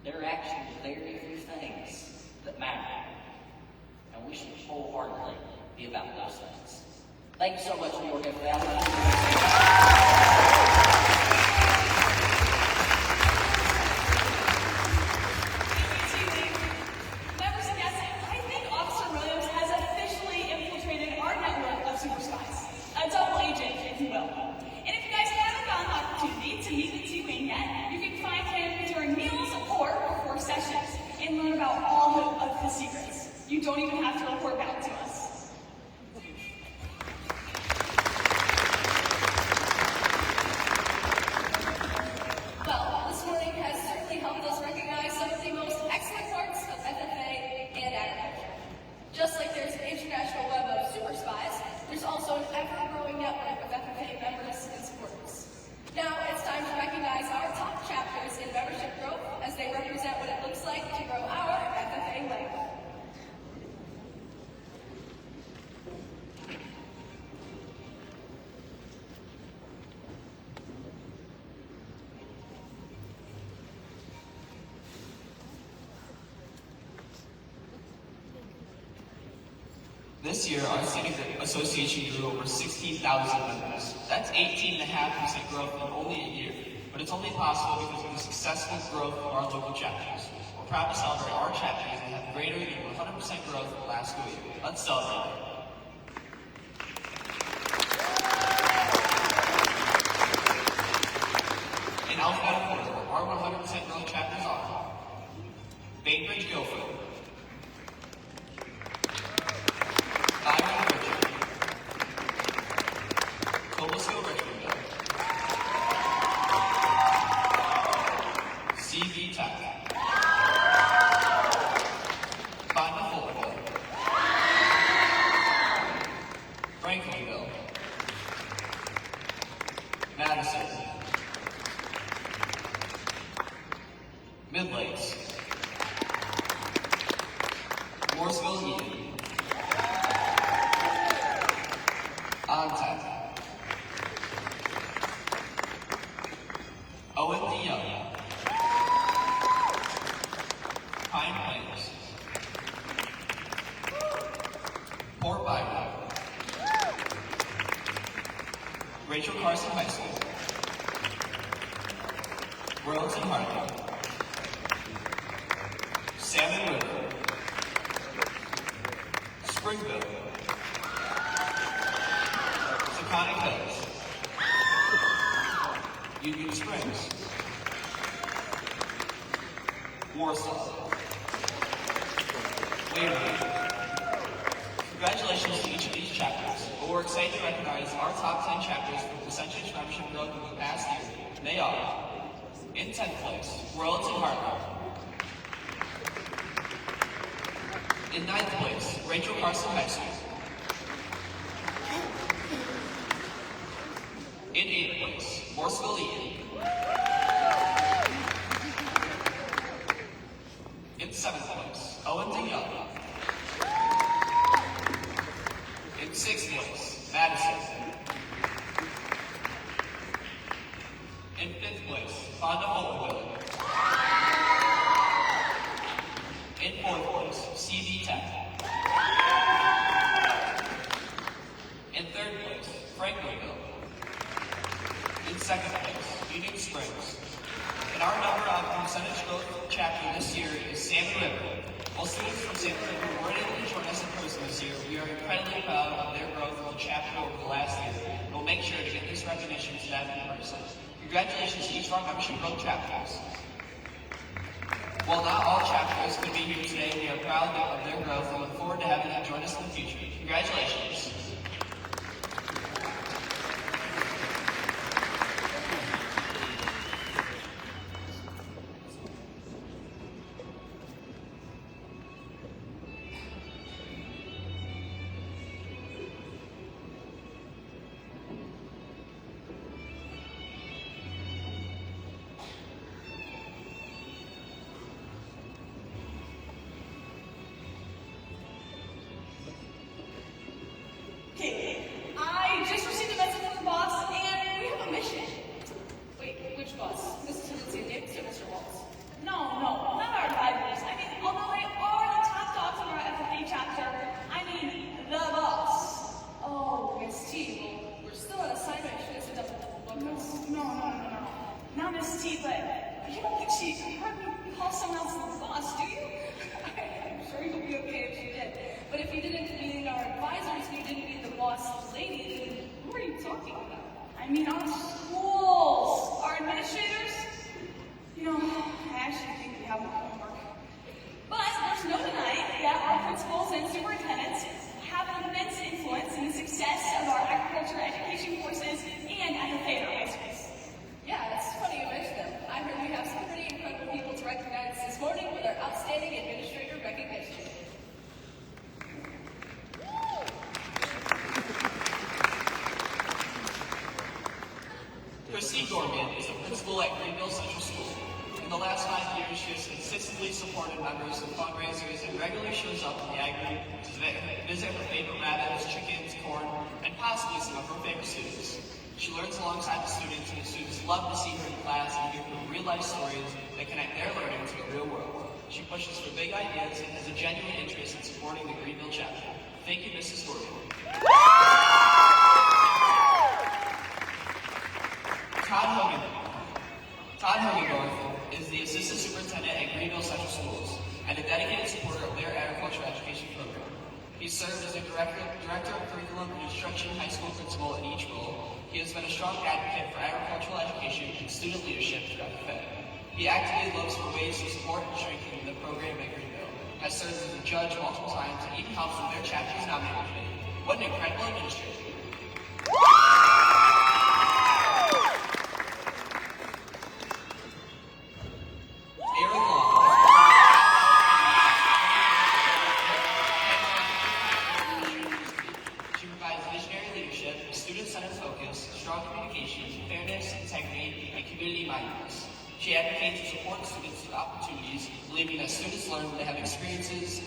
there are actually very few things that matter. And we should wholeheartedly be about those things. Thank you so much, New York FFA. You don't even have to report back to us. Well, this morning has certainly helped us recognize some of the most excellent parts of FFA and agriculture. Just like there's an international web of super spies, there's also an ever-growing network of FFA members and supporters. Now it's time to recognize our top chapters in membership growth as they represent what it looks like to grow our FFA way. This year, our City Association grew over 16,000 members. That's 18.5% growth in only a year. But it's only possible because of the successful growth of our local chapters. We're proud to celebrate our chapters that have greater than 100% growth in the last school year. Let's celebrate. In alphabetical order, our 100% growth chapters are Bainbridge Guilford, Cobblestone Richmondville, CV Tech, Fonda Fullerville, Franklinville, Madison, Midlands, Morrisville Eden, Ontech, Owen D. Young, Pine Plains, Port Byron, Rachel Carson High School, Burlington Hartley, Salmon River, Springville, Seconic Hills, Union Springs, Warsaw, Waverly. Congratulations to each of these chapters, but we're excited to recognize our top 10 chapters for percentage membership growth in the past year. They are, in 10th place, Burlington Hartley. In 9th place, Rachel Carson High School. In 8th place, Morrisville Eden. In 7th place, Owen D. Young. In 6th place, Madison. In 5th place, Fonda Fullerville. In 4th place, CV Tech. In 3rd place, Franklinville. In 2nd place, Union Springs. And our number of percentage growth chapter this year is Salmon River. While students from Salmon River weren't able to join us in person this year, we are incredibly proud of their growth in the chapter over the last year, and we'll make sure to get this recognition to them in person. Congratulations to each of our membership growth chapters. While not all chapters could be here today, we are proud of their growth and look forward to having them join us in the future. Congratulations. I mean our schools, our administrators. You know, I actually think we have more homework. But there's no denying that our principals and superintendents have an immense influence in the success of our agriculture education courses and FFA at our high schools. Yeah, it's funny you mention them. I heard we have some pretty incredible people to recognize this morning with our outstanding administrator recognition. Christine Dorgan is a principal at Greenville Central School. In the last 5 years, she has consistently supported members of fundraisers and regularly shows up in the ag group to visit her favorite rabbits, chickens, corn, and possibly some of her favorite students. She learns alongside the students, and the students love to see her in class and hear her real-life stories that connect their learning to the real world. She pushes for big ideas and has a genuine interest in supporting the Greenville chapter. Thank you, Mrs. Dorgan. Todd Hogendorf is the Assistant Superintendent at Greenville Central Schools and a dedicated supporter of their agriculture education program. He served as a Director of Curriculum and Instruction High School Principal in each role. He has been a strong advocate for agricultural education and student leadership throughout the FFA. He actively looks for ways to support and strengthen the program at Greenville, has served as a judge multiple times, and even helps with their chapter's nominating committee. What an incredible administrator. She advocates to support students with opportunities, believing that students learn when they have experiences,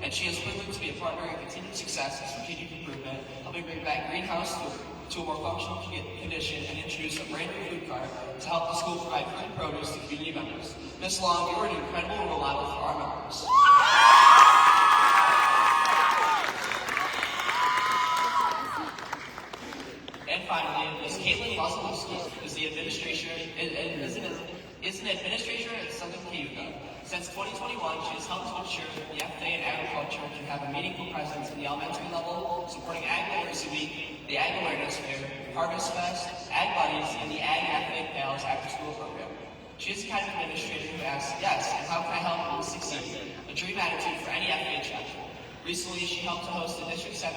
and she has proven to be a partner in continued success and strategic improvement, helping bring back Greenhouse to a more functional condition and introduce a brand new food cart to help the school provide food and produce to community members. Ms. Long, you are an incredible role model for our members. And finally, Ms. Caitlin Wasilewski is an administrator at Southern Cayuga. Since 2021, she has helped to ensure the FFA and agriculture can have a meaningful presence in the elementary level, supporting Ag Literacy Week, the Ag Awareness Fair, Harvest Fest, Ag Buddies, and the Ag FFA Pals after-school program. She is the kind of administrator who asks, yes, and how can I help you succeed? A dream attitude for any FFA chapter. Recently, she helped to host the District 7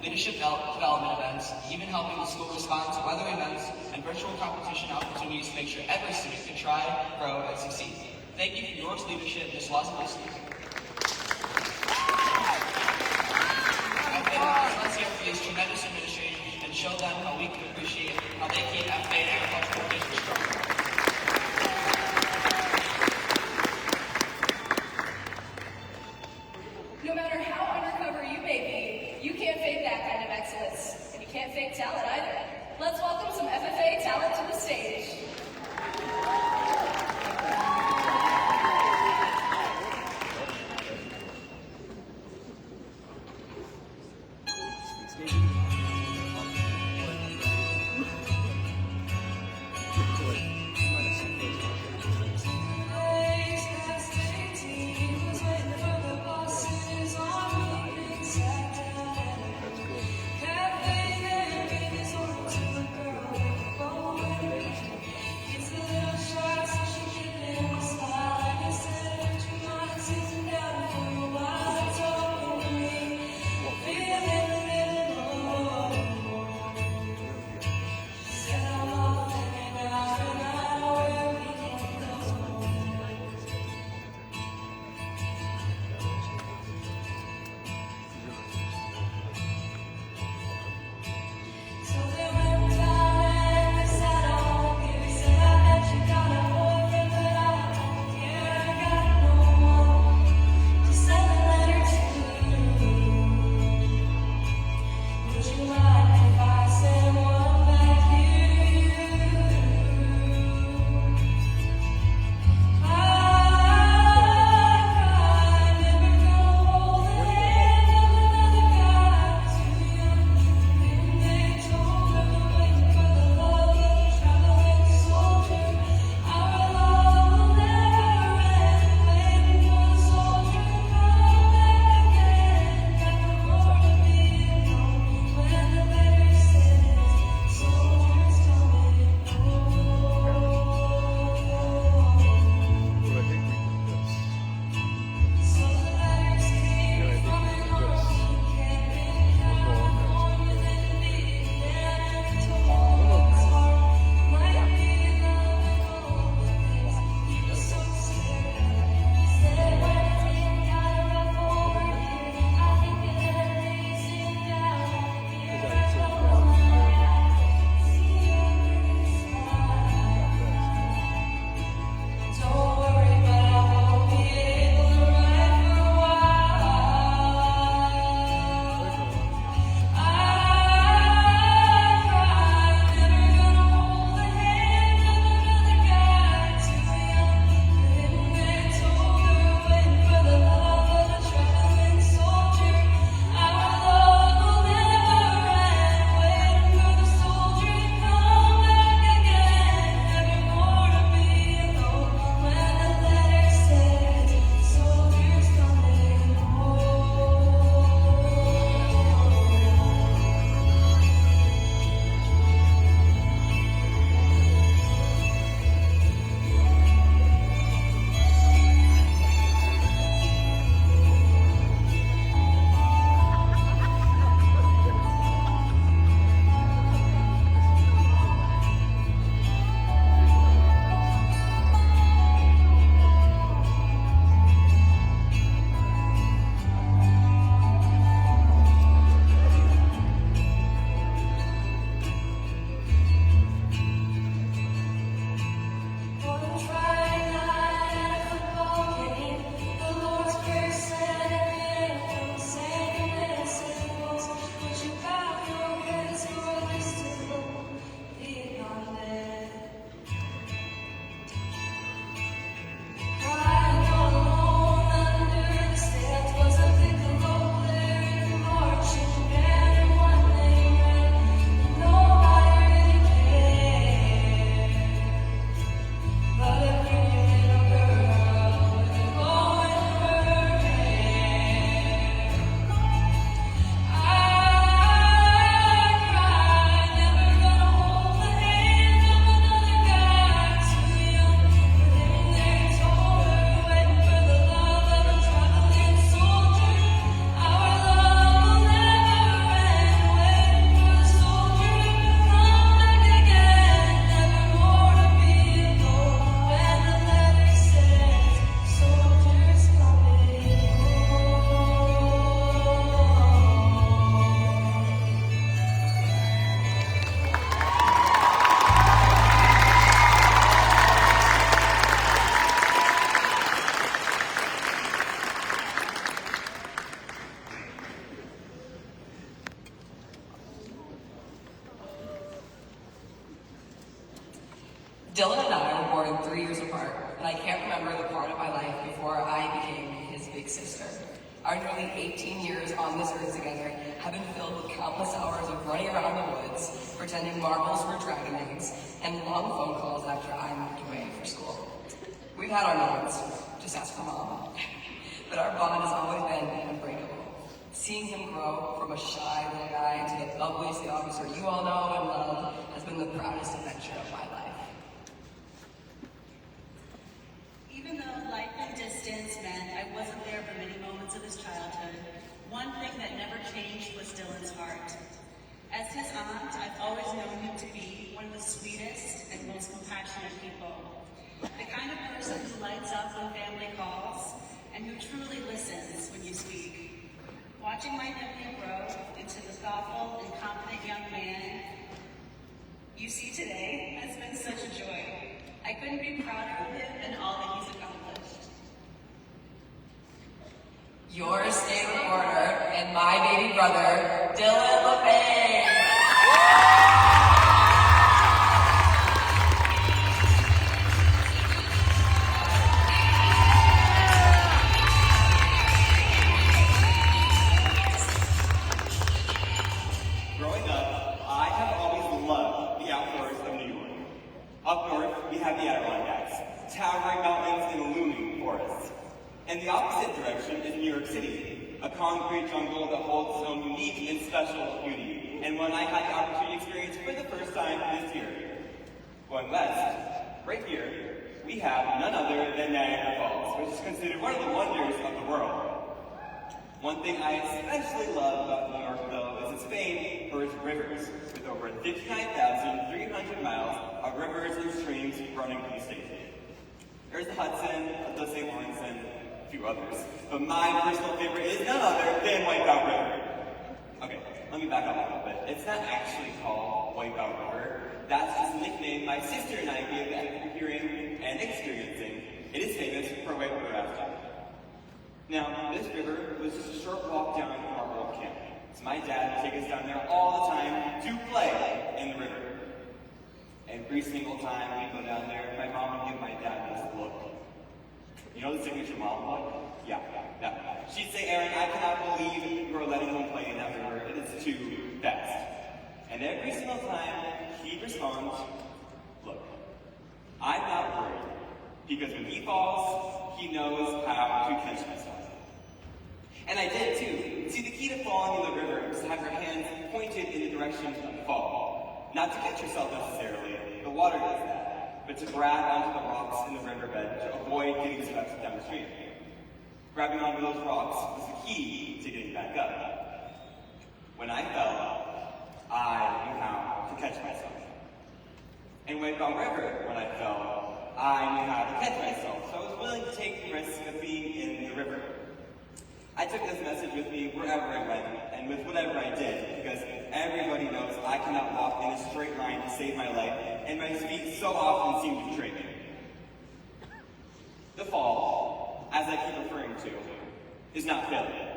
Leadership Development events, even helping the school respond to weather events and virtual competition opportunities to make sure every student can try, grow, and succeed. Thank you for your leadership, Ms. Wasilewski. Let's hear for these tremendous administrators and show them how we can appreciate how they keep FFA and agricultural education strong. No matter how undercover you may be, you can't fake that kind of excellence. And you can't fake talent either. Let's welcome some FFA talent to the stage. Dylan and I were born 3 years apart, and I can't remember the part of my life before I became his big sister. Our nearly 18 years on this earth together have been filled with countless hours of running around the woods, pretending marbles were dragon eggs, and long phone calls after I moved away for school. We've had our moments, just ask for Mom. But our bond has always been unbreakable. Seeing him grow from a shy little guy to the bubbly state officer you all know and love has been the proudest adventure of my life. Even though life and distance meant I wasn't there for many moments of his childhood, one thing that never changed was Dylan's heart. As his aunt, I've always known him to be one of the sweetest and most compassionate people. The kind of person who lights up when family calls and who truly listens when you speak. Watching my nephew grow into the thoughtful and confident young man you see today has been such a joy. I couldn't be prouder of him and all that he's accomplished. Your state reporter and my baby brother, Dylan LePage. Growing up, I have always loved the outdoors of New York. Up north, we have the Adirondacks, towering mountains and looming forests. And the opposite direction is New York City, a concrete jungle that holds its own unique and special beauty, and one I had the opportunity to experience for the first time this year. Going west, right here, we have none other than Niagara Falls, which is considered one of the wonders of the world. One thing I especially love about New York, though, is its fame for its rivers, with over 59,300 miles of rivers and streams running through the state. There's the Hudson, the St. Lawrence, and a few others. But my personal favorite is none other than Wipeout River. Okay, let me back up a little bit. It's not actually called Wipeout River. That's just a nickname my sister and I gave after hearing and experiencing. It is famous for white river rafting. Now, this river was just a short walk down from our old camp. So my dad would take us down there all the time to play in the river. Every single time we go down there, my mom would give my dad this look. You know the signature mom look? Yeah. She'd say, Aaron, I cannot believe you are letting him play in that river. It is too fast. And every single time, he'd respond, look, I'm not worried. Because when he falls, he knows how to catch himself. And I did too. See, the key to falling in the river is to have your hands pointed in the direction of the fall. Not to catch yourself necessarily, the water does that, but to grab onto the rocks in the riverbed to avoid getting swept down the stream. Grabbing onto those rocks was the key to getting back up. When I fell, I knew how to catch myself. And when Wipeout River, when I fell, I knew how to catch myself, so I was willing to take the risk of being in the river. I took this message with me wherever I went, and with whatever I did, because everybody knows I cannot walk in a straight line to save my life, and my feet so often seem to betray me. The fall, as I keep referring to, is not failure.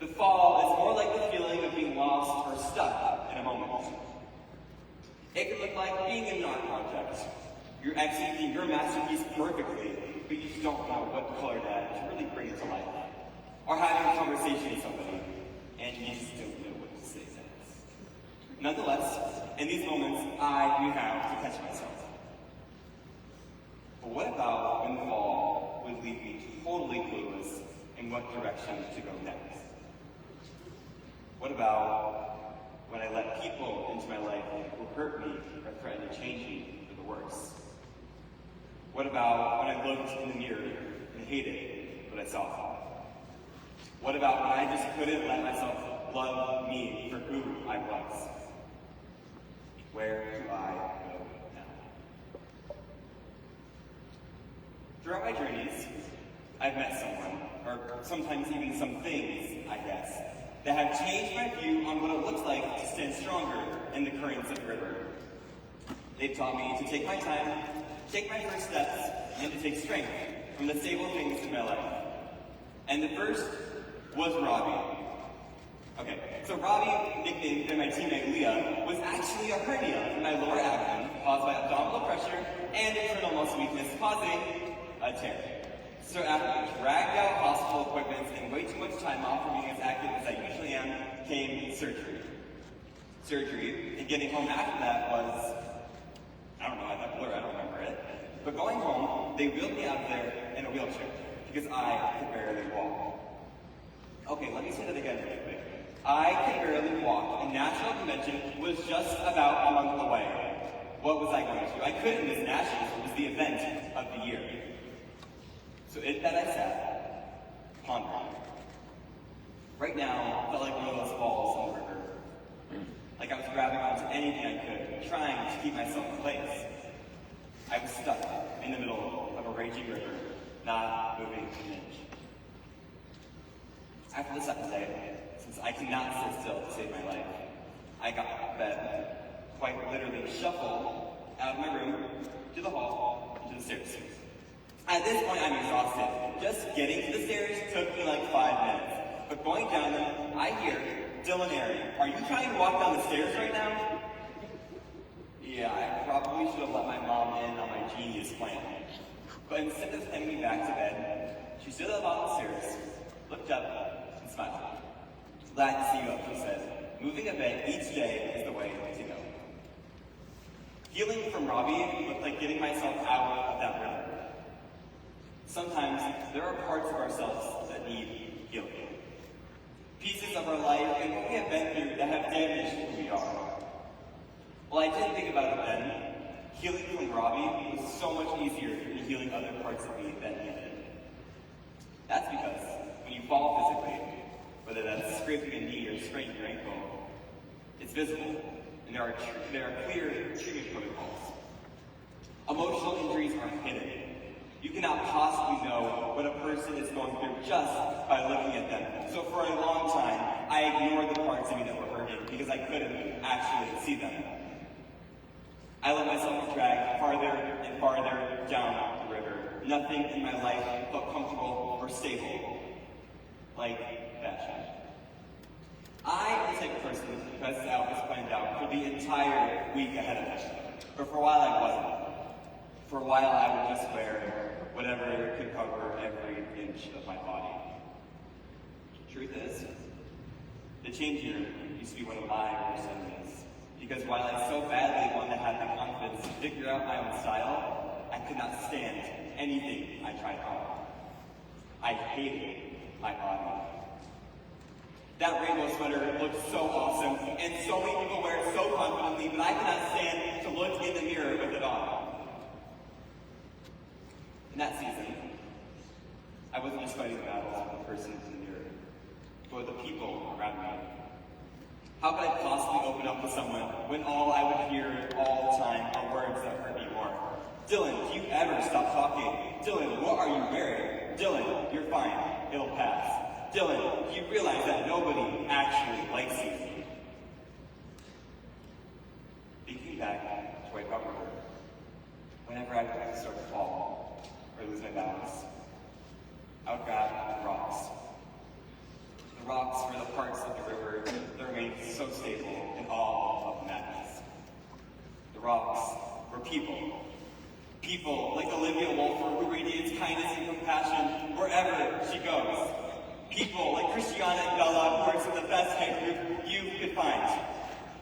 The fall is more like the feeling of being lost or stuck in a moment. It can look like being in an art project. You're executing your masterpiece perfectly, but you just don't know what color to add to really bring it to life. Or having a conversation with somebody, and you just don't know what to say next. Nonetheless, in these moments, I knew how to catch myself. But what about when the fall would leave me totally clueless in what direction to go next? What about when I let people into my life who hurt me or threatened to change me for the worse? What about when I looked in the mirror and hated what I saw? What about when I just couldn't let myself love me for who I was? Where do I go now? Throughout my journeys, I've met someone, or sometimes even some things, I guess, that have changed my view on what it looks like to stand stronger in the currents of the river. They've taught me to take my time, take my first steps, and to take strength from the stable things in my life. And the first was Robbie. Okay, so Robbie, nicknamed by my teammate Leah, was actually a hernia in my lower abdomen caused by abdominal pressure and internal muscle weakness causing a tear. So after we dragged out hospital appointments and way too much time off from being as active as I usually am, came surgery. Surgery, and getting home after that was, I don't know, I thought blur, I don't remember it. But going home, they wheeled me out of there in a wheelchair because I could barely walk. Okay, let me say that again really quick. I could barely walk, and National Convention was just about a month away. What was I going to do? I couldn't miss Nationals. It was the event of the year. So in bed I sat, pondering. Right now, I felt like one of those falls in the river. Like I was grabbing onto anything I could, trying to keep myself in place. I was stuck in the middle of a raging river, not moving an inch. After the second day, since I cannot sit still to save my life, I got out of bed, quite literally shuffled out of my room, to the hall, and to the stairs. At this point, I'm exhausted. Just getting to the stairs took me like 5 minutes. But going down them, I hear, Dylan Airy, are you trying to walk down the stairs right now? Yeah, I probably should have let my mom in on my genius plan. But instead of sending me back to bed, she stood up on the stairs, looked up, and smiled. Glad to see you up, she said. Moving a bed each day is the way to go. Healing from Robbie looked like getting myself out of that river. Sometimes there are parts of ourselves that need healing. Pieces of our life and what we have been through that have damaged who we are. Well, I didn't think about it then. Healing from Robbie was so much easier than healing other parts of me that needed. That's because when you fall physically, whether that's scraping a knee or scraping your ankle, it's visible, and there are clear treatment protocols. Emotional injuries are hidden. You cannot possibly know what a person is going through just by looking at them. So for a long time, I ignored the parts of me that were hurting because I couldn't actually see them. I let myself be dragged farther and farther down the river. Nothing in my life felt comfortable or stable, like fashion. I am the type of person who has out was planned out for the entire week ahead of me. But for a while I wasn't. For a while I would just wear whatever could cover every inch of my body. Truth is, the change here used to be one of my worst enemies. Because while I so badly wanted to have the confidence to figure out my own style, I could not stand anything I tried on. I hated my body. That rainbow sweater looked so awesome, and so many people wear it so confidently, but I could not stand to look in the mirror with it on. In that season, I wasn't just fighting the battles with the person in the mirror, but with the people around me. How could I possibly open up to someone when all I would hear all the time are words that hurt me more? Dylan, do you ever stop talking? Dylan, what are you wearing? Dylan, you're fine. It'll pass. Dylan, do you realize that nobody actually likes you? Thinking back to White Rock River, whenever I would start to fall or lose my balance, I would grab the rocks. The rocks were the parts of the river that remained so stable in all of madness. The rocks were people. People like Olivia Wolfer, who radiates kindness and compassion wherever she goes. People like Christiana and Bella, who are some of the best hike group you could find.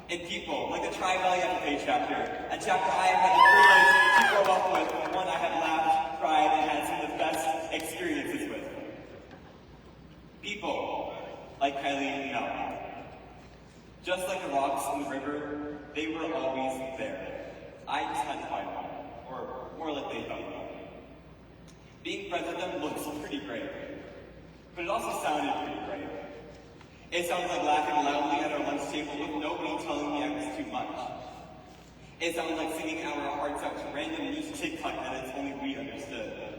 And people like the Tri-Valley FFA chapter, a chapter I have had the privilege to grow up with, and one I have laughed, cried, and had some of the best experiences with. People like Kylie and Malcolm. Just like the rocks in the river, they were always there. I just had to find them, or more like they found them. Being friends with them looks pretty great, but it also sounded pretty great. It sounded like laughing loudly at our lunch table with nobody telling me I was too much. It sounded like singing our hearts out to random news TikTok edits only we understood.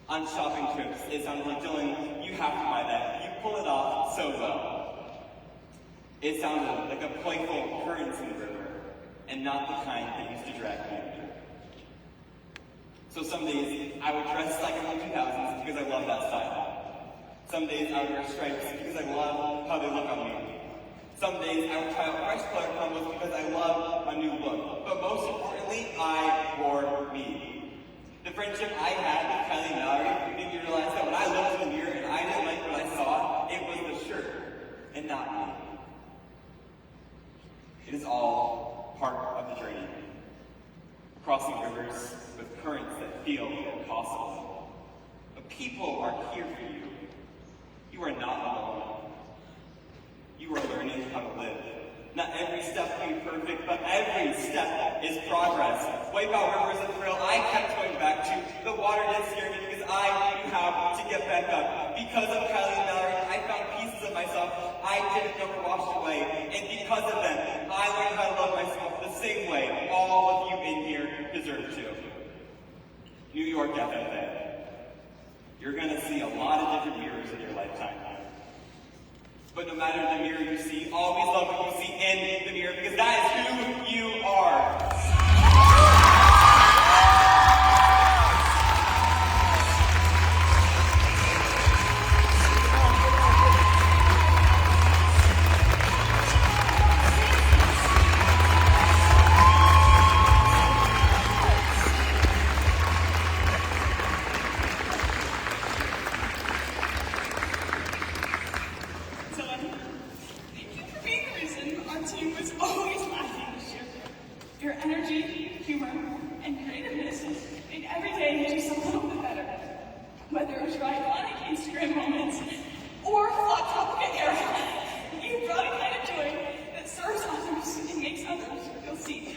On shopping trips, it sounded like, Dylan, you have to buy that. You pull it off so well. It sounded like a playful current in the river, and not the kind that used to drag me under. So some days, I would dress like I'm in the 2000s because I love that style. Some days I would wear stripes because I love how they look on me. Some days I would try out fresh color combos because I love my new look. But most importantly, I wore me. The friendship I had with Kylie Mallory made me realize that when I looked in the mirror and I didn't like what I saw, it was the shirt and not me. It is all part of the journey. Crossing rivers with currents that feel impossible. But people are here for you. You are not alone. You are learning how to live. Not every step will be perfect, but every step is progress. Wipeout rivers of thrill I kept going back to. The water didn't scare me because I knew how to get back up. Because of Kylie and Mallory, I found pieces of myself I didn't know were washed away. And because of them, I learned how to love myself the same way all of you in here deserve to. New York FFA. You're going to see a lot of different mirrors in your lifetime. But no matter the mirror you see, always love what you see in the mirror because that is who you are. Your energy, humor, and creativeness made every day just a little bit better. Whether it was your iconic Instagram moments or Hot Topic era, you brought a kind of joy that serves others and makes others feel seen.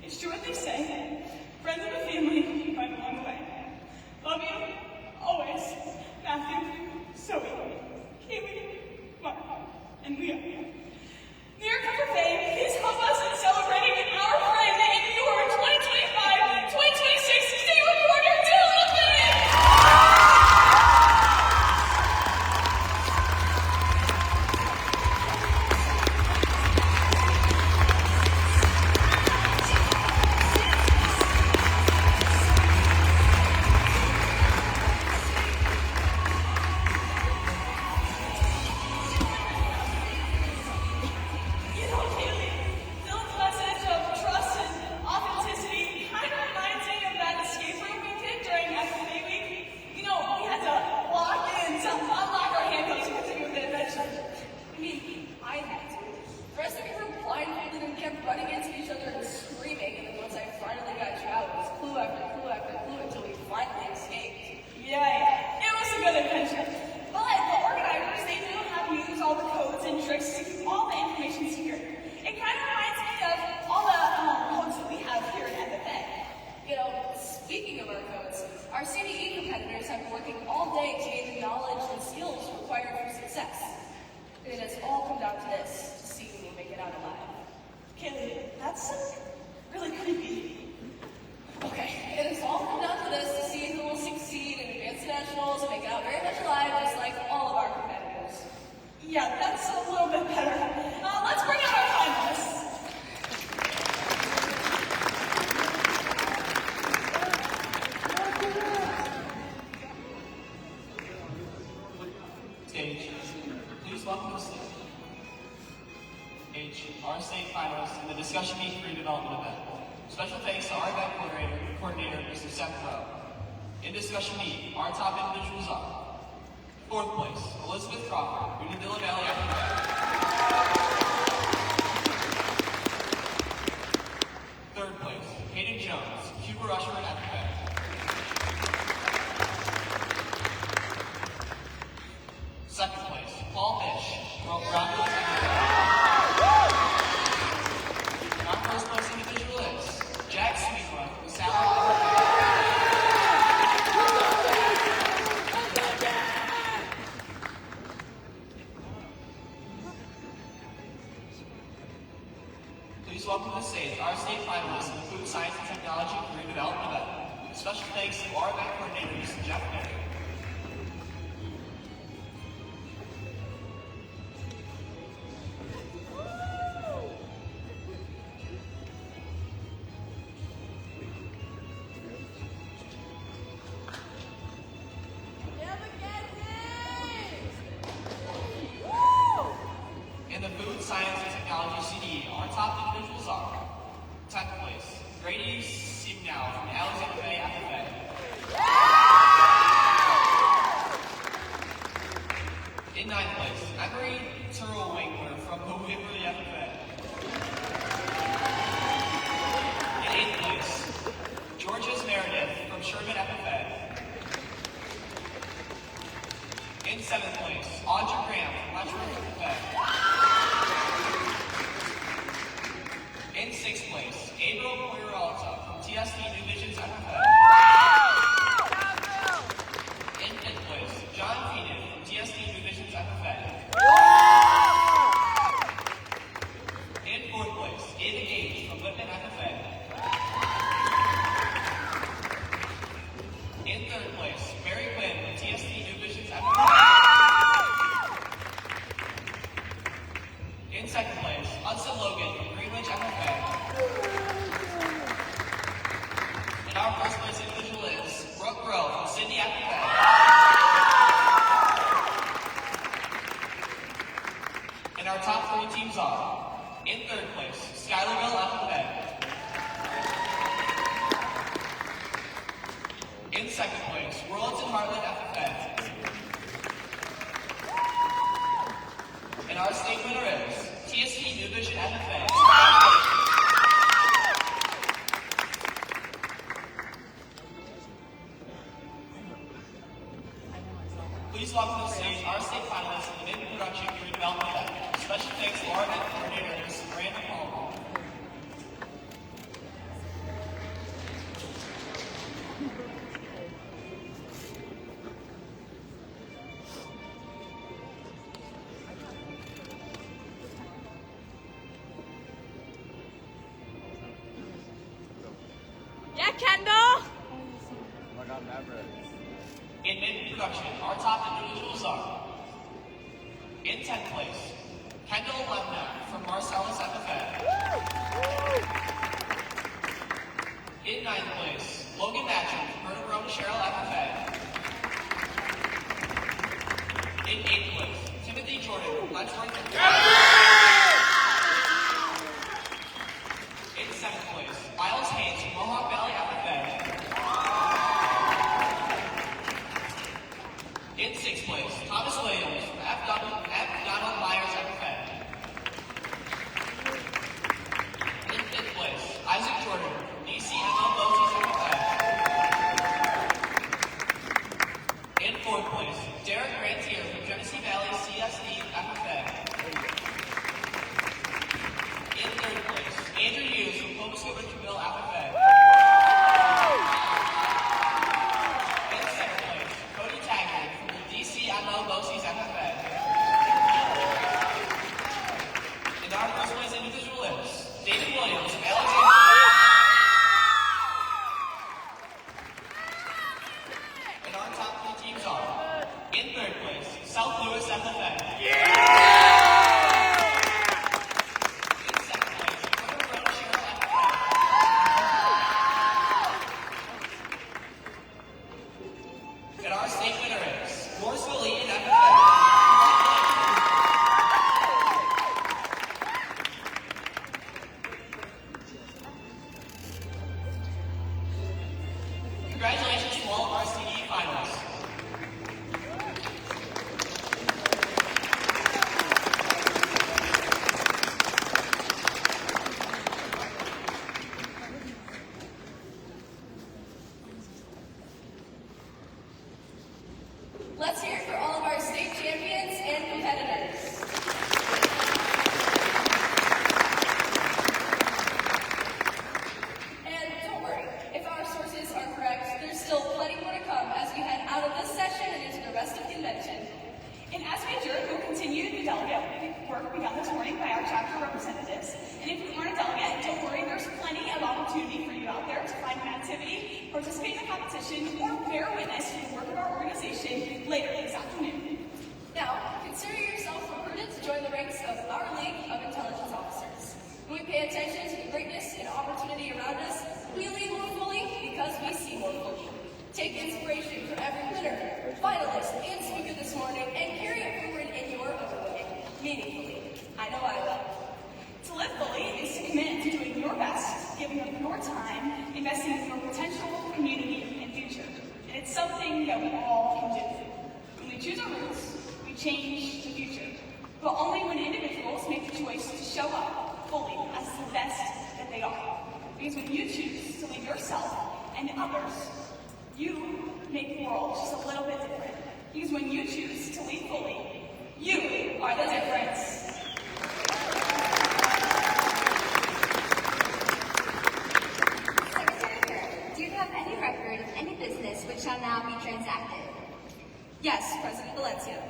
It's true what they say, friends and family you find along the way. Love you, always, Matthew, Zoe, Kaylee, Mark, and Leah. New York FFA, please help us in celebrating our friend in your 2025-2026 State Reporter our state finalists in the Discussion Meet Career Development event. Special thanks to our event coordinator, Mr. Seth Rowe. In Discussion Meet, our top individuals are: 4th place, Elizabeth Crawford, Unadilla Valley FFA. 3rd place, Hayden Jones, Cuba Rushford FFA. 2nd place, Paul Fish, Romulus FFA. Our first place individual is Jack Sweetwood, with Salary Please welcome to the stage our state finalists in the Food Science and Technology Career Development event. Special thanks to our event coordinator, Mr. Jeff Mary. In the Food Science and Technology CDE, our top individuals are 10th place, Grady Signal from Alexander Our first place individual is Brooke Rowe from Sydney FFA. And our top 3 teams are, in third place, Schuylerville FFA. In second place, Worlington Heartland FFA. And our state winner is TSP New Vision FFA. Please welcome to the stage our state finalists in the mid-production career development event. Special thanks to our event coordinators, Brandon Palmer. Yeah, Kendall! In mid-production, our top individuals are, in 10th place, Kendall Lemnack from Marcellus FFA. In 9th place, Logan Matcham from Vertebrone Cheryl FFA. In 8th place, Timothy Jordan from Letchworth FFA. In 7th place, Miles Haynes from Mohawk Valley FFA. In 6th place, Thomas Williams from F. Donald Myers FFA. In 5th place, Isaac Jordan from DCML Moses FFA. In 4th place, Derek Grantier from Genesee Valley CSD FFA. In 3rd place, Andrew Hughes from Clovis Richardville FFA. In 2nd place, Cody Taggart from the DCMO Moses FFA. And our first place individual is David Williams from Alexander. And our top 3 teams are, in 3rd place, South Louis FFA. In 2nd place, Vertebrone Cheryl FFA. And our state winner is Morrisville Eaton FFA. Congratulations to all of our CDE finalists. Let's hear it for all of our state champions and competitors. And don't worry, if our sources are correct, there's still plenty more to come as we head out of this session and into the rest of the convention. And as we adjourn, we'll continue the delegate work begun this morning by our chapter representatives. And if you aren't a delegate, don't worry, there's plenty of opportunity for you out there to find an activity, participate in a competition, or bear witness to the work of our organization later this afternoon. Now, consider yourself recruited to join the ranks of our League of Intelligence Officers. When we pay attention to the greatness and opportunity around us, we lead more fully because we see more fully. Take inspiration from every winner, finalist, and speaker this morning and carry it forward in your own way, meaningfully. I know I will. To live fully is to commit to doing your best, giving up your time, investing in your potential, community, and future. And it's something that we all can do. When we choose our roots, we change the future. But only when individuals make the choice to show up fully as the best that they are. Because when you choose to leave yourself and others, you make the world just a little bit different. Because when you choose to lead fully, you are the difference. Secretary Kerr, do you have any record of any business which shall now be transacted? Yes, President Valencia.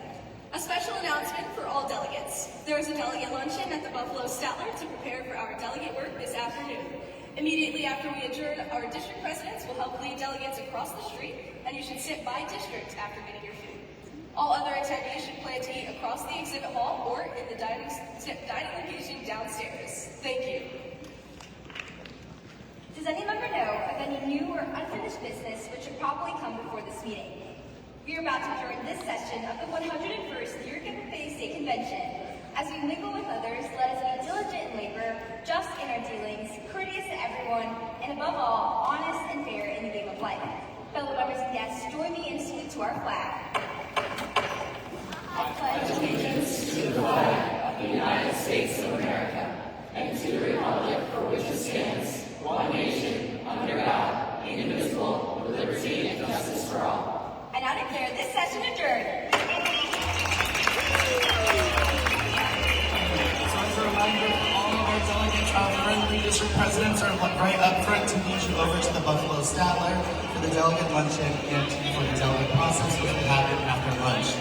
A special announcement for all delegates. There is a delegate luncheon at the Buffalo Statler to prepare for our delegate work this afternoon. Immediately after we adjourn, our district presidents will help lead delegates across the street, and you should sit by district after getting your food. All other attendees should plan to eat across the exhibit hall or in the dining location downstairs. Thank you. Does any member know of any of new or unfinished business which should probably come before this meeting. We are about to join this session of the 101st New York FFA State Convention. As we mingle with others, let us be diligent in labor, just in our dealings, courteous to everyone, and above all, honest and fair in the game of life. Fellow members and guests, join me in salute to our flag. I pledge allegiance to the flag of the United States of America and to the republic for which it stands, one nation, under God, indivisible, with liberty and justice for all. And I declare this session adjourned. So as a reminder, all of our delegates, our friendly district presidents are right up front to lead you over to the Buffalo Statler for the delegate luncheon and for the delegate process, which will happen after lunch.